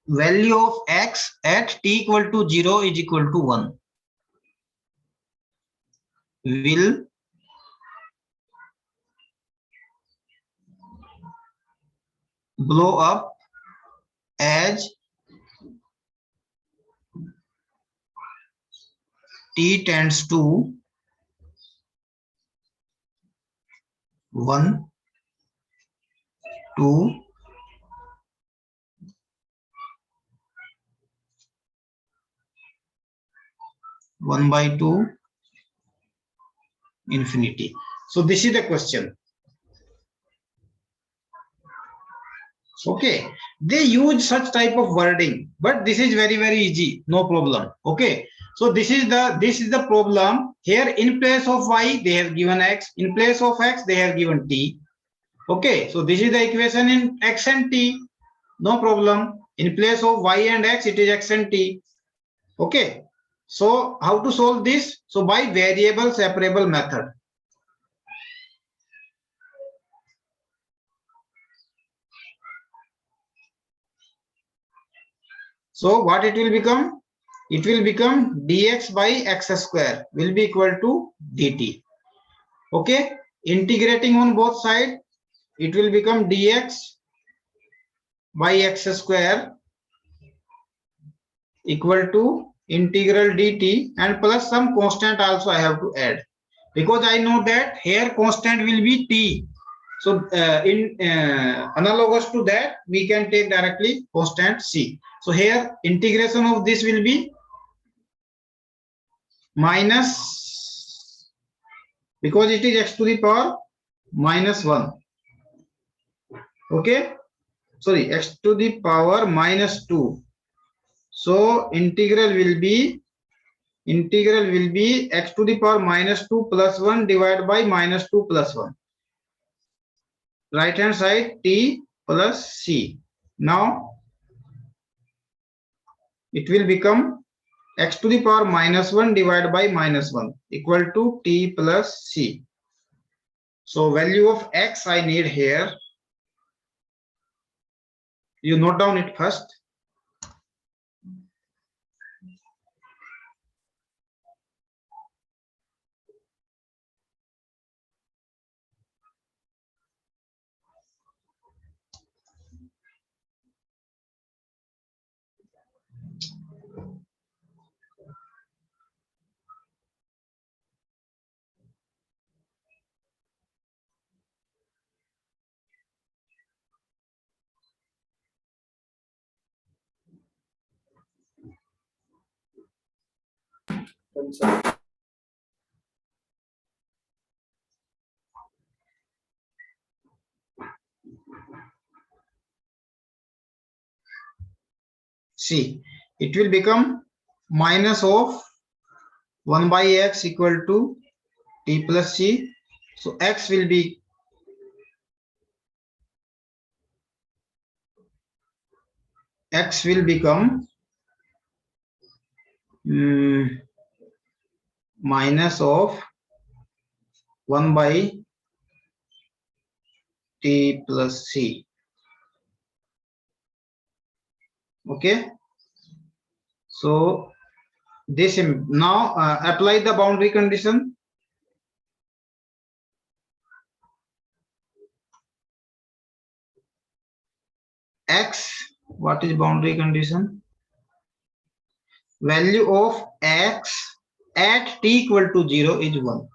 value of x at t equal to 0 is equal to 1 will blow up as t tends to 1, 2, 1/2, infinity. So this is the question. Okay, they use such type of wording, but this is very easy, no problem. Okay, so this is the problem here. In place of y they have given x, in place of x they have given t. Okay, so this is the equation in x and t, no problem. In place of y and x it is x and t. Okay, so how to solve this? So by variable separable method. So what it will become? It will become dx by x square will be equal to dt. Okay, integrating on both sides, it will become dx by x square equal to integral dt, and plus some constant also I have to add, because I know that here constant will be t. So in analogous to that, we can take directly constant c. So here integration of this will be minus, because it is x to the power minus 1. Okay, sorry, x to the power minus 2. So integral will be x to the power minus 2 plus 1 divided by minus 2 plus 1. Right hand side t plus c. Now it will become x to the power minus 1 divided by minus 1 equal to t plus c. So value of x I need here. You note down it first. See, it will become minus of 1 by x equal to t plus c. So x will be become minus of 1 by t plus c. Okay, so this now apply the boundary condition. X, what is boundary condition? Value of x at t equal to 0 is 1.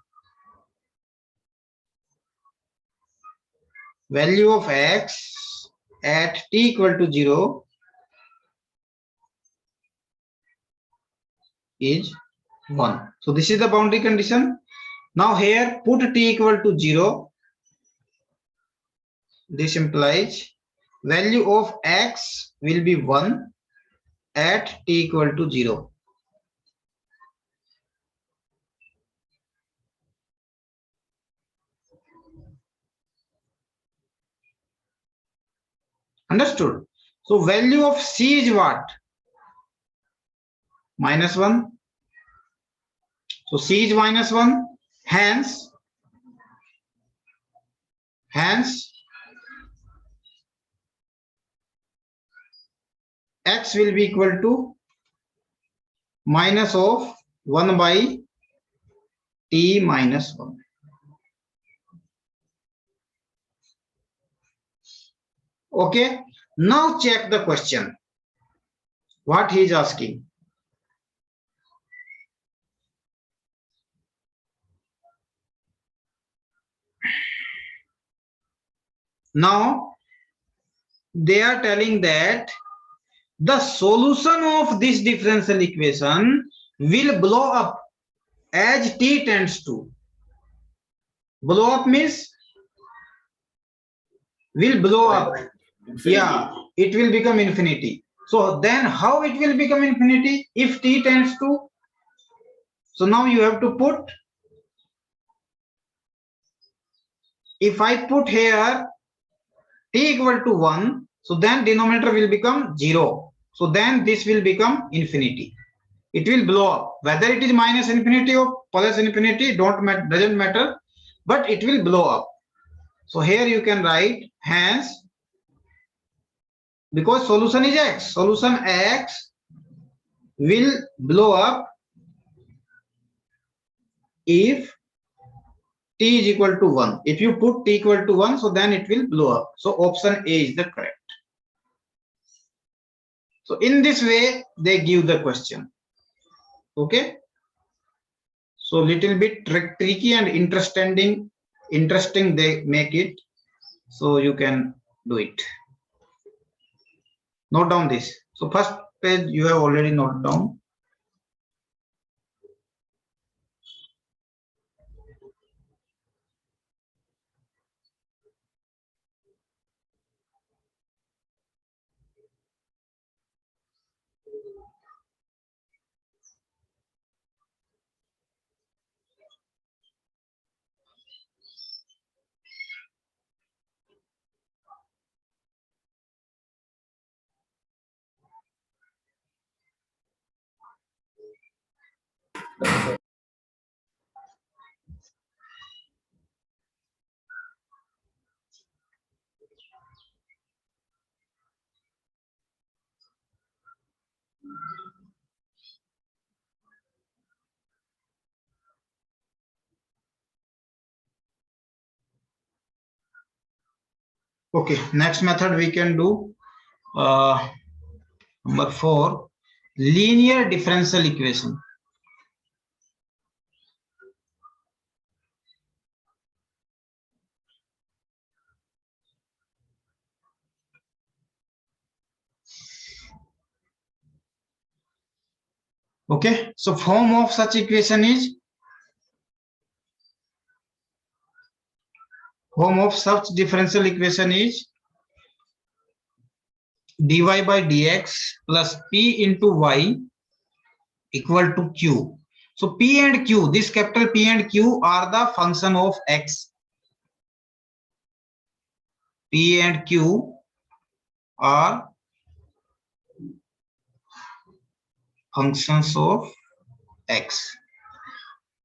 Value of x at t equal to 0 is 1. So this is the boundary condition. Now here put t equal to 0. This implies value of x will be 1 at t equal to 0. Understood? So value of c is what? Minus 1. So c is minus 1. Hence x will be equal to minus of 1 by t minus 1. Okay, now check the question. What he is asking. Now they are telling that the solution of this differential equation will blow up as t tends to. Blow up means will blow up. Infinity. Yeah, it will become infinity. So then how it will become infinity? If t tends to, so now you have to put, if I put here t equal to 1, so then denominator will become 0. So then this will become infinity. It will blow up. Whether it is minus infinity or plus infinity, doesn't matter, but it will blow up. So here you can write, hence, because solution is x, solution x will blow up if t is equal to 1. If you put t equal to 1, so then it will blow up. So option A is the correct. So in this way, they give the question. Okay. So little bit tricky and interesting they make it. So you can do it. Note down this. So first page you have already noted down. Okay, next method we can do number 4, linear differential equation. Okay, so form of such equation is, form of such differential equation is dy by dx plus p into y equal to q. So p and q, this capital P and q are the function of x. P and q are functions of x.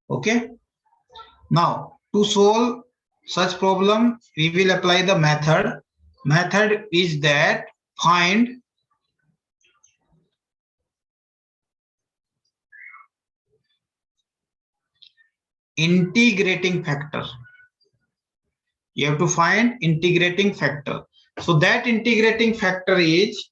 Okay. Now to solve such problem, we will apply the method. Method is that find integrating factor. You have to find integrating factor. So that integrating factor is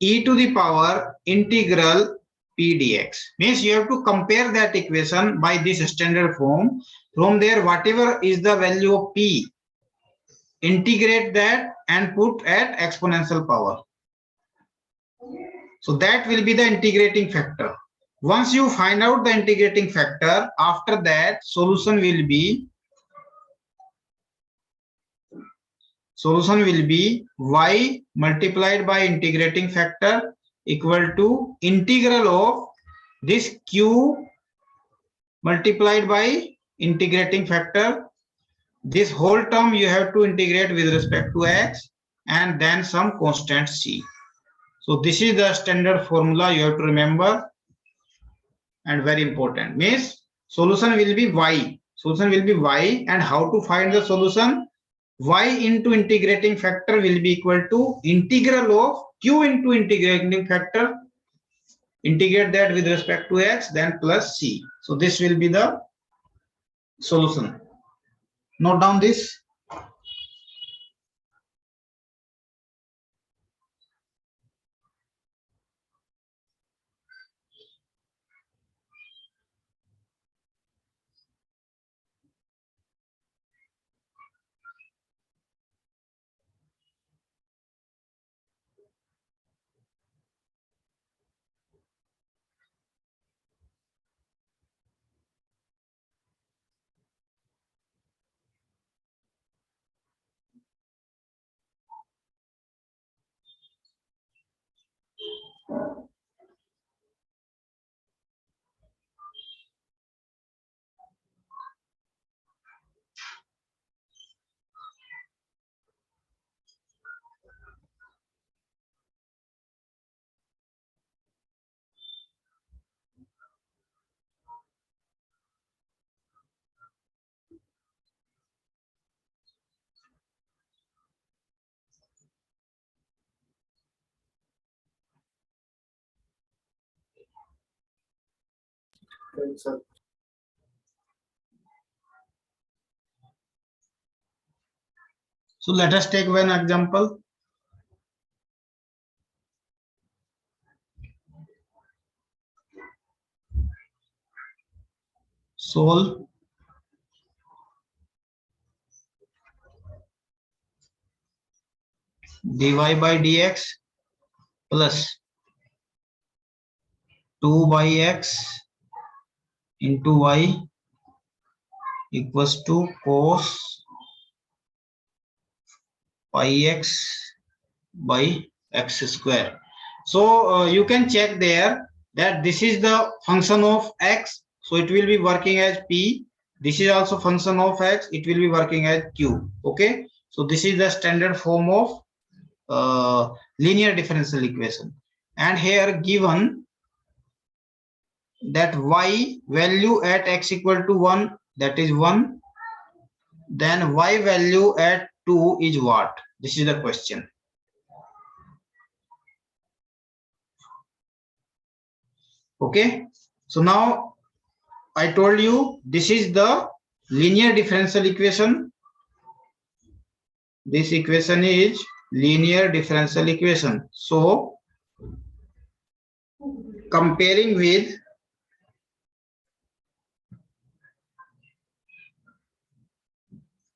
e to the power integral p dx. Means you have to compare that equation by this standard form. From there, whatever is the value of p, integrate that and put at exponential power. So that will be the integrating factor. Once you find out the integrating factor, after that solution will be y multiplied by integrating factor equal to integral of this q multiplied by integrating factor. This whole term you have to integrate with respect to x and then some constant c. So this is the standard formula you have to remember, and very important. Means solution will be y. Solution will be y, and how to find the solution? Y into integrating factor will be equal to integral of q into integrating factor. Integrate that with respect to x, then plus c. So this will be the solution. Note down this. Okay, sir. So let us take one example. Solve dy by dx plus 2 by x into y equals to cos pi x by x square. So you can check there that this is the function of x, so it will be working as p. This is also function of x, it will be working as q. Okay, so this is the standard form of linear differential equation. And here given that y value at x equal to 1, that is 1, then y value at 2 is what? This is the question. Okay, so now I told you this is the linear differential equation. This equation is linear differential equation. So comparing with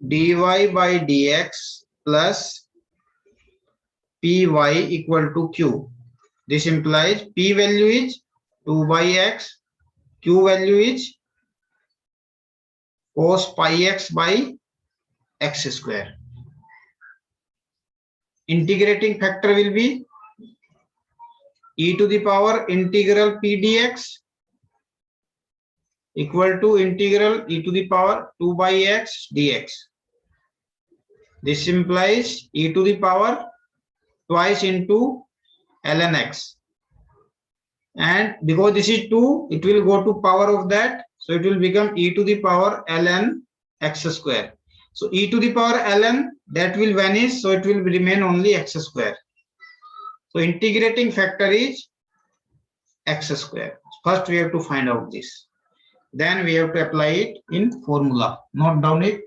dy by dx plus py equal to q. This implies p value is 2 by x, q value is cos pi x by x square. Integrating factor will be e to the power integral p dx equal to integral e to the power 2 by x dx. This implies e to the power twice into ln x. And because this is 2, it will go to power of that. So it will become e to the power ln x square. So e to the power ln, that will vanish. So it will remain only x square. So integrating factor is x square. First we have to find out this. Then we have to apply it in formula. Note down it.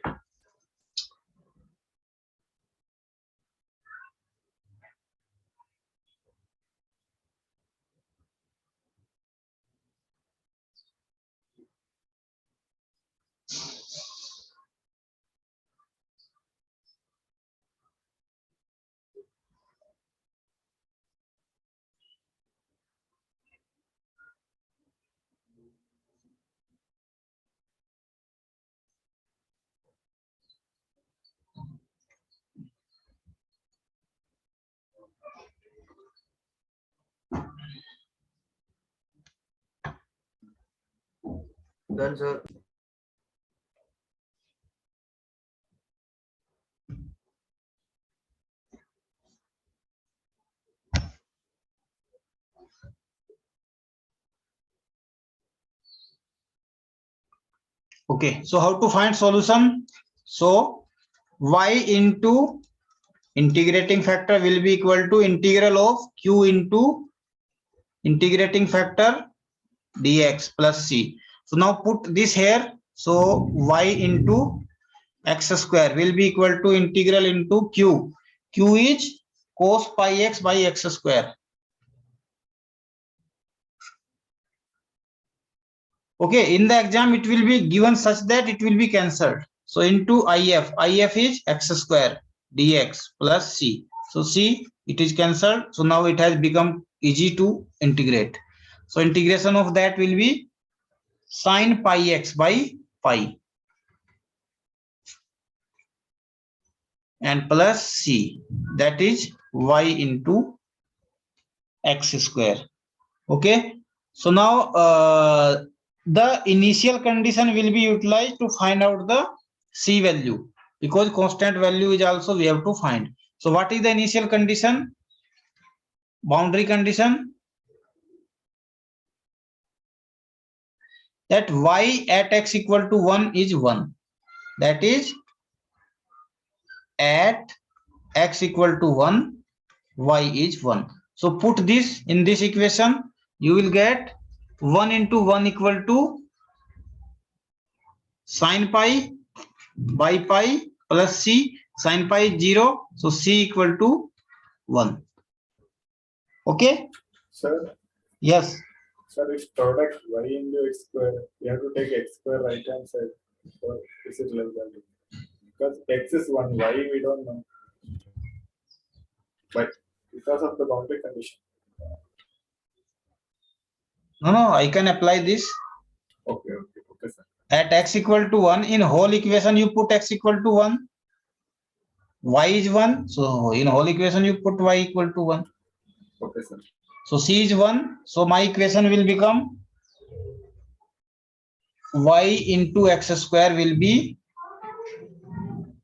Done, sir. Okay, so how to find solution? So y into integrating factor will be equal to integral of q into integrating factor dx plus c. So now put this here. So y into x square will be equal to integral into q. Q is cos pi x by x square. Okay, in the exam it will be given such that it will be cancelled. So into if is x square dx plus c. So c, it is cancelled. So now it has become easy to integrate. So integration of that will be sin pi x by pi and plus c, that is y into x square. Okay, so now the initial condition will be utilized to find out the c value, because constant value is also we have to find. So what is the initial condition? Boundary condition, that y at x equal to 1 is 1. That is at x equal to 1, y is 1. So put this in this equation, you will get 1 into 1 equal to sin pi by pi plus c. Sin pi is 0, so c equal to 1. Okay? Sir, Yes. sir, if product y into x square, you have to take x square right hand side. So is it less than 2? Because x is 1, y we don't know. But because of the boundary condition. No, I can apply this. Okay, sir. At x equal to 1, in whole equation you put x equal to 1. Y is 1, so in whole equation you put y equal to 1. Okay, sir. So c is 1, so my equation will become y into x square will be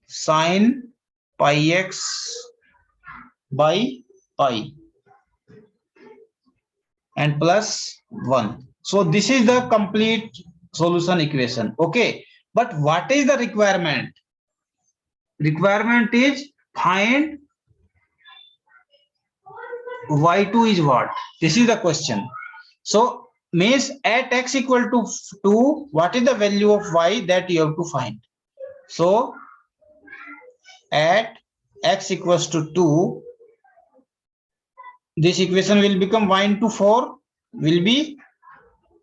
sin pi x by pi and plus 1. So this is the complete solution equation. Okay, but what is the requirement? Requirement is find y2 is what? This is the question. So means at x equal to 2, what is the value of y that you have to find? So at x equals to 2, this equation will become y into 4 will be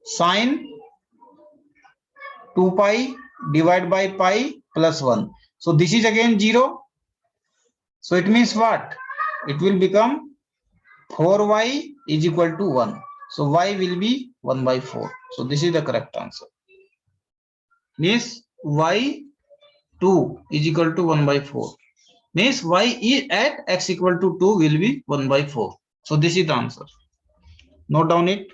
sine 2 pi divided by pi plus 1. So this is again 0. So it means what? It will become 4y is equal to 1. So y will be 1 by 4. So this is the correct answer. Means y2 is equal to 1 by 4. Means y is at x equal to 2 will be 1 by 4. So this is the answer. Note down it.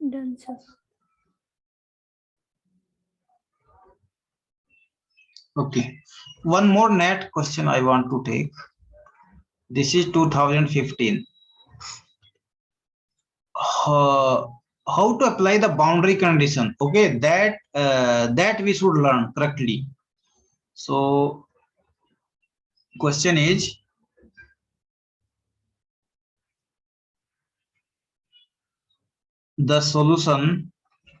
Done, sir. Okay. One more net question I want to take. This is 2015. How to apply the boundary condition? Okay, that we should learn correctly. So question is, the solution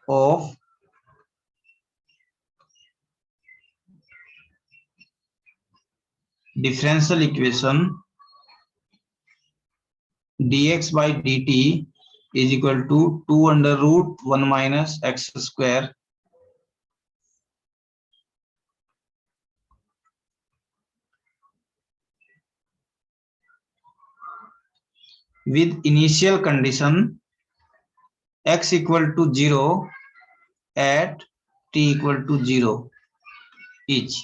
of differential equation dx by dt is equal to 2 under root 1 minus x square with initial condition x equal to 0 at t equal to 0 each.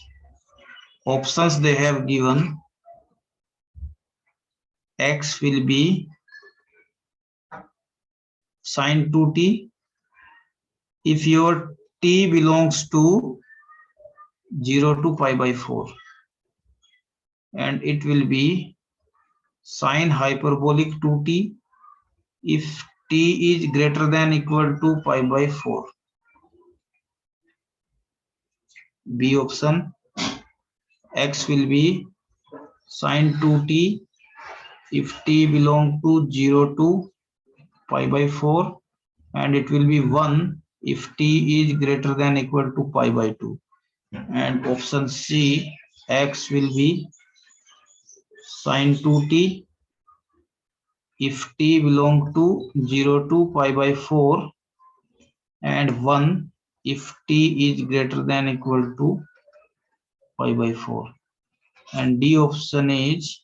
Options they have given, x will be sin 2t if your t belongs to 0 to pi by 4, and it will be sin hyperbolic 2t if t is greater than equal to pi by 4. B option, x will be sin 2t if t belong to 0 to pi by 4, and it will be 1 if t is greater than equal to pi by 2. And option C, x will be sin 2t if t belong to 0 to pi by 4, and 1 if t is greater than equal to pi by 4. And D option is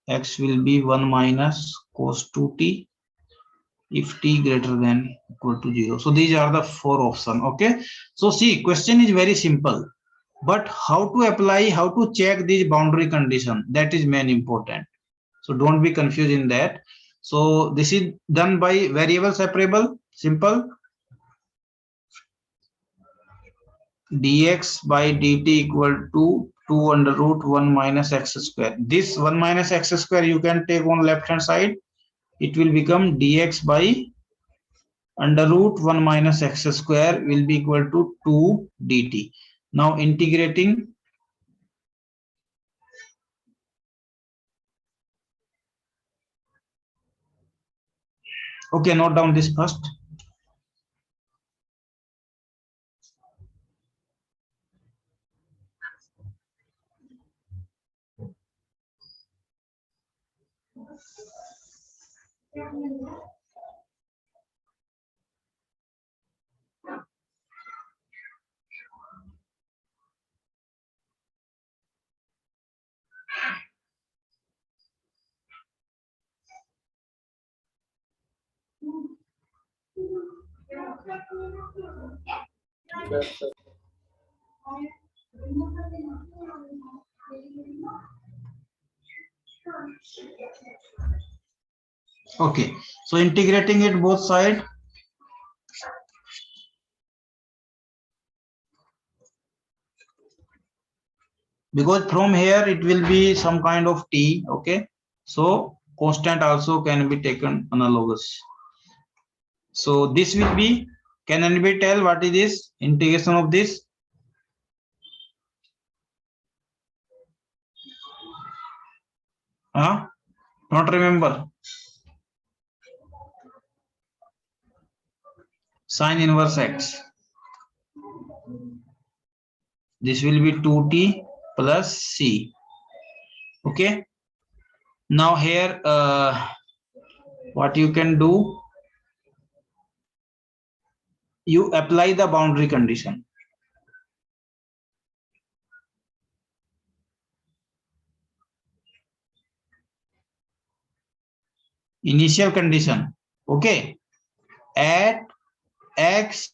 x will be 1 minus cos 2t if t greater than equal to 0. So these are the 4 options. Okay. So see, question is very simple, but how to apply, how to check these boundary condition, that is main important. So don't be confused in that. So this is done by variable separable, simple. Dx by dt equal to 2 under root 1 minus x square. This 1 minus x square you can take on left hand side. It will become dx by under root 1 minus x square will be equal to 2 dt. Now integrating. Okay, note down this first. Okay, so integrating it both side. Because from here it will be some kind of t. Okay, so constant also can be taken analogous. So this will be, can anybody tell what is this integration of this? Not remember. Sine inverse x. This will be 2t plus c. Okay. Now here what you can do, you apply the boundary condition. Initial condition. Okay. At x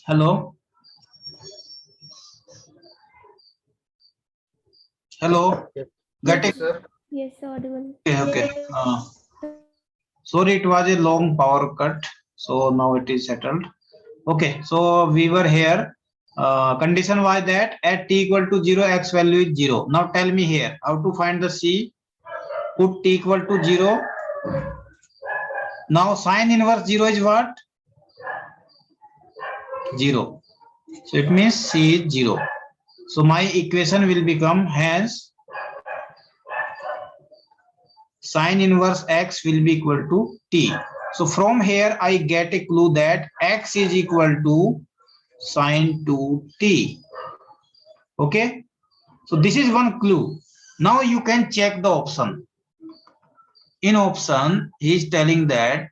Hello. Hello. Yes, Getting Yes, sir. yes, audible. okay. Okay. Sorry, it was a long power cut. So now it is settled. Okay. So we were here. Condition was that at t equal to 0, x value is 0. Now tell me here how to find the c. Put t equal to 0. Now sine inverse 0 is what? 0. So it means c is 0. So my equation will become hence sine inverse x will be equal to t. So from here I get a clue that x is equal to sine 2t. Okay. So this is one clue. Now you can check the option. In option, he is telling that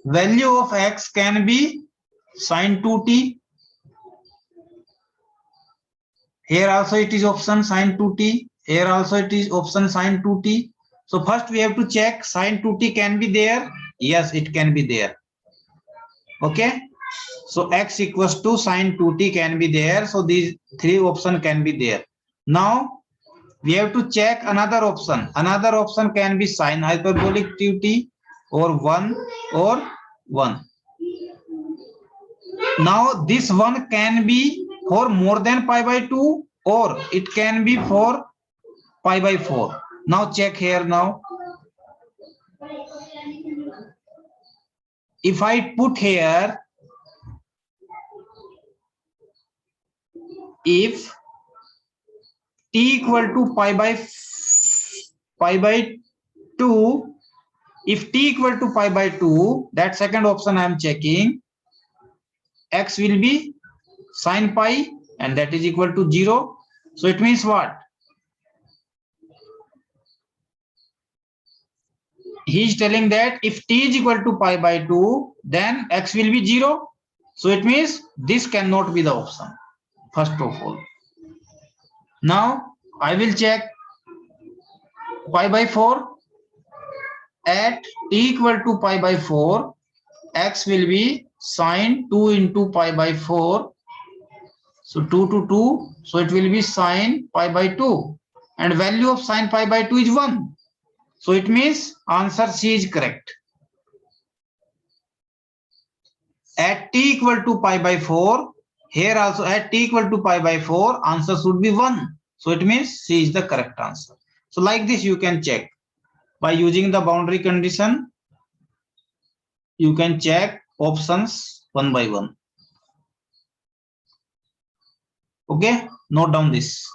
value of x can be sine 2t. Here also it is option sine 2t. Here also it is option sine 2t. So first we have to check sine 2t can be there. Yes, it can be there. Okay. So x equals to sine 2t can be there. So these three options can be there. Now we have to check another option. Another option can be sine hyperbolic 2t or 1 or 1. Now this one can be for more than pi by 2 or it can be for pi by 4. Now check here now. If I put here, if t equal to pi by 2, if t equal to pi by 2, that second option I am checking, x will be sine pi and that is equal to 0. So it means what? He is telling that if t is equal to pi by 2, then x will be 0. So it means this cannot be the option, first of all. Now I will check pi by 4. At t equal to pi by 4, x will be sine 2 into pi by 4. So 2 to 2. So it will be sine pi by 2. And value of sine pi by 2 is 1. So it means answer C is correct. At t equal to pi by 4, here also at t equal to pi by 4, answer should be 1. So it means C is the correct answer. So like this you can check. By using the boundary condition, you can check options one by one. Okay, note down this.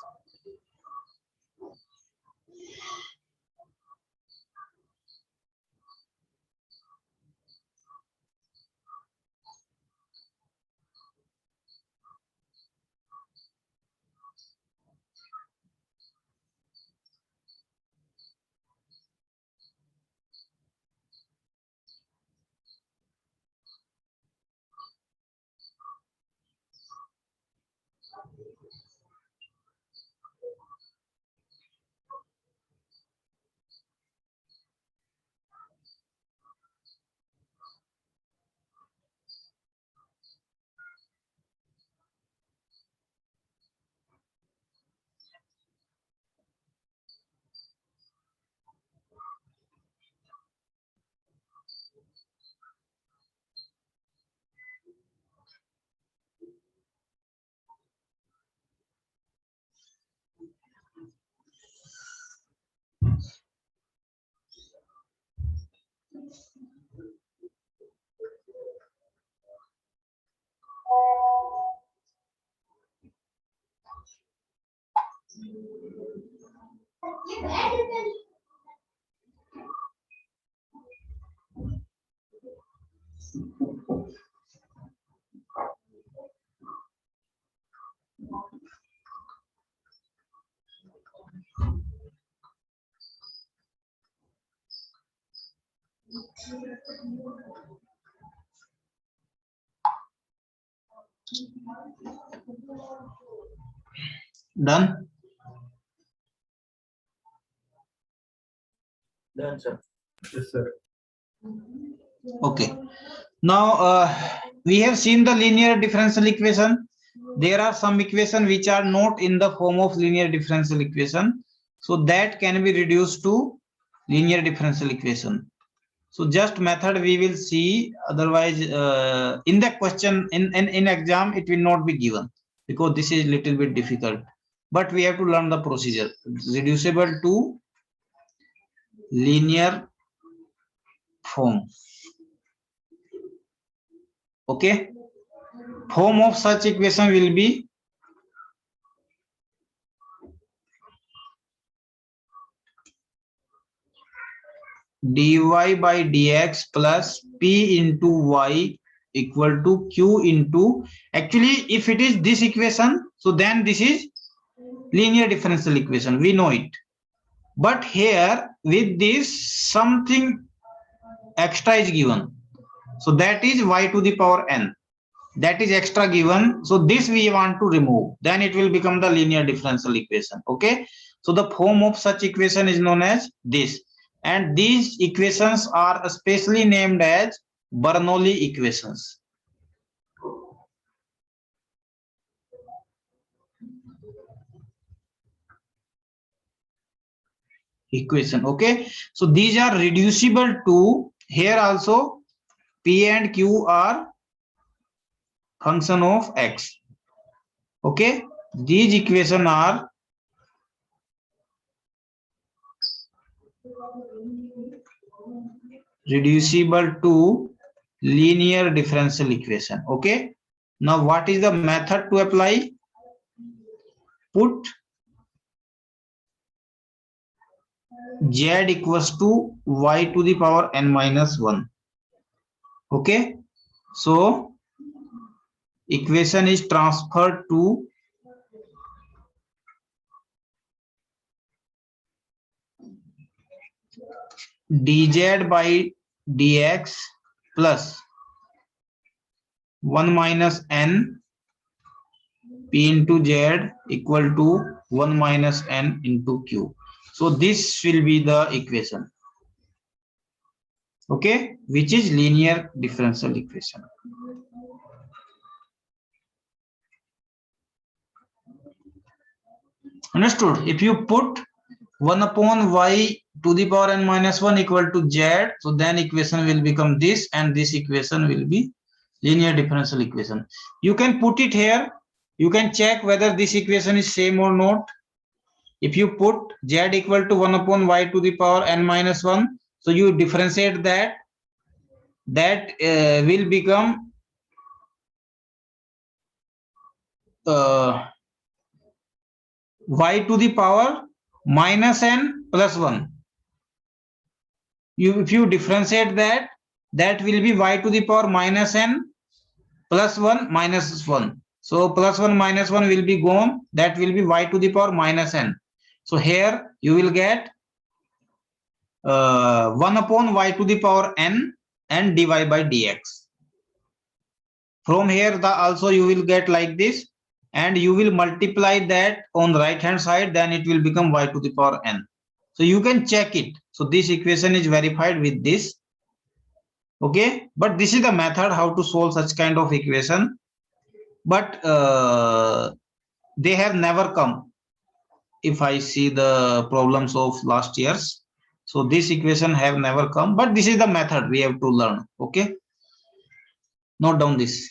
Done. Done, sir. Yes, sir. Okay. Now we have seen the linear differential equation. There are some equations which are not in the form of linear differential equation, so that can be reduced to linear differential equation. So just method we will see, otherwise in the question in exam it will not be given because this is little bit difficult, but we have to learn the procedure. Reducible to linear form. Okay, form of such equation will be dy by dx plus p into y equal to q into, actually if it is this equation, so then this is linear differential equation, we know it. But here with this something extra is given, so that is y to the power n, that is extra given, so this we want to remove, then it will become the linear differential equation. Okay, so the form of such equation is known as this, and these equations are specially named as Bernoulli equations. Okay, so these are reducible to, here also p and q are function of x. Okay, these equations are reducible to linear differential equation. Okay, now what is the method to apply? Put z equals to y to the power n minus 1. Okay, so equation is transferred to dz by dx plus 1 minus n p into z equal to 1 minus n into q. So this will be the equation. Okay, which is linear differential equation. Understood? If you put 1 upon y to the power n minus 1 equal to z, so then equation will become this, and this equation will be linear differential equation. You can put it here, you can check whether this equation is same or not. If you put z equal to 1 upon y to the power n minus 1, so you differentiate that, will become y to the power minus n plus 1. If you differentiate that, that will be y to the power minus n plus 1 minus 1. So plus 1 minus 1 will be gone, that will be y to the power minus n. So here you will get 1 upon y to the power n and dy by dx. From here also you will get like this, and you will multiply that on the right hand side, then it will become y to the power n. So you can check it. So this equation is verified with this. Okay, but this is the method how to solve such kind of equation, but they have never come if I see the problems of last years. So this equation have never come, but this is the method we have to learn. Okay, note down this.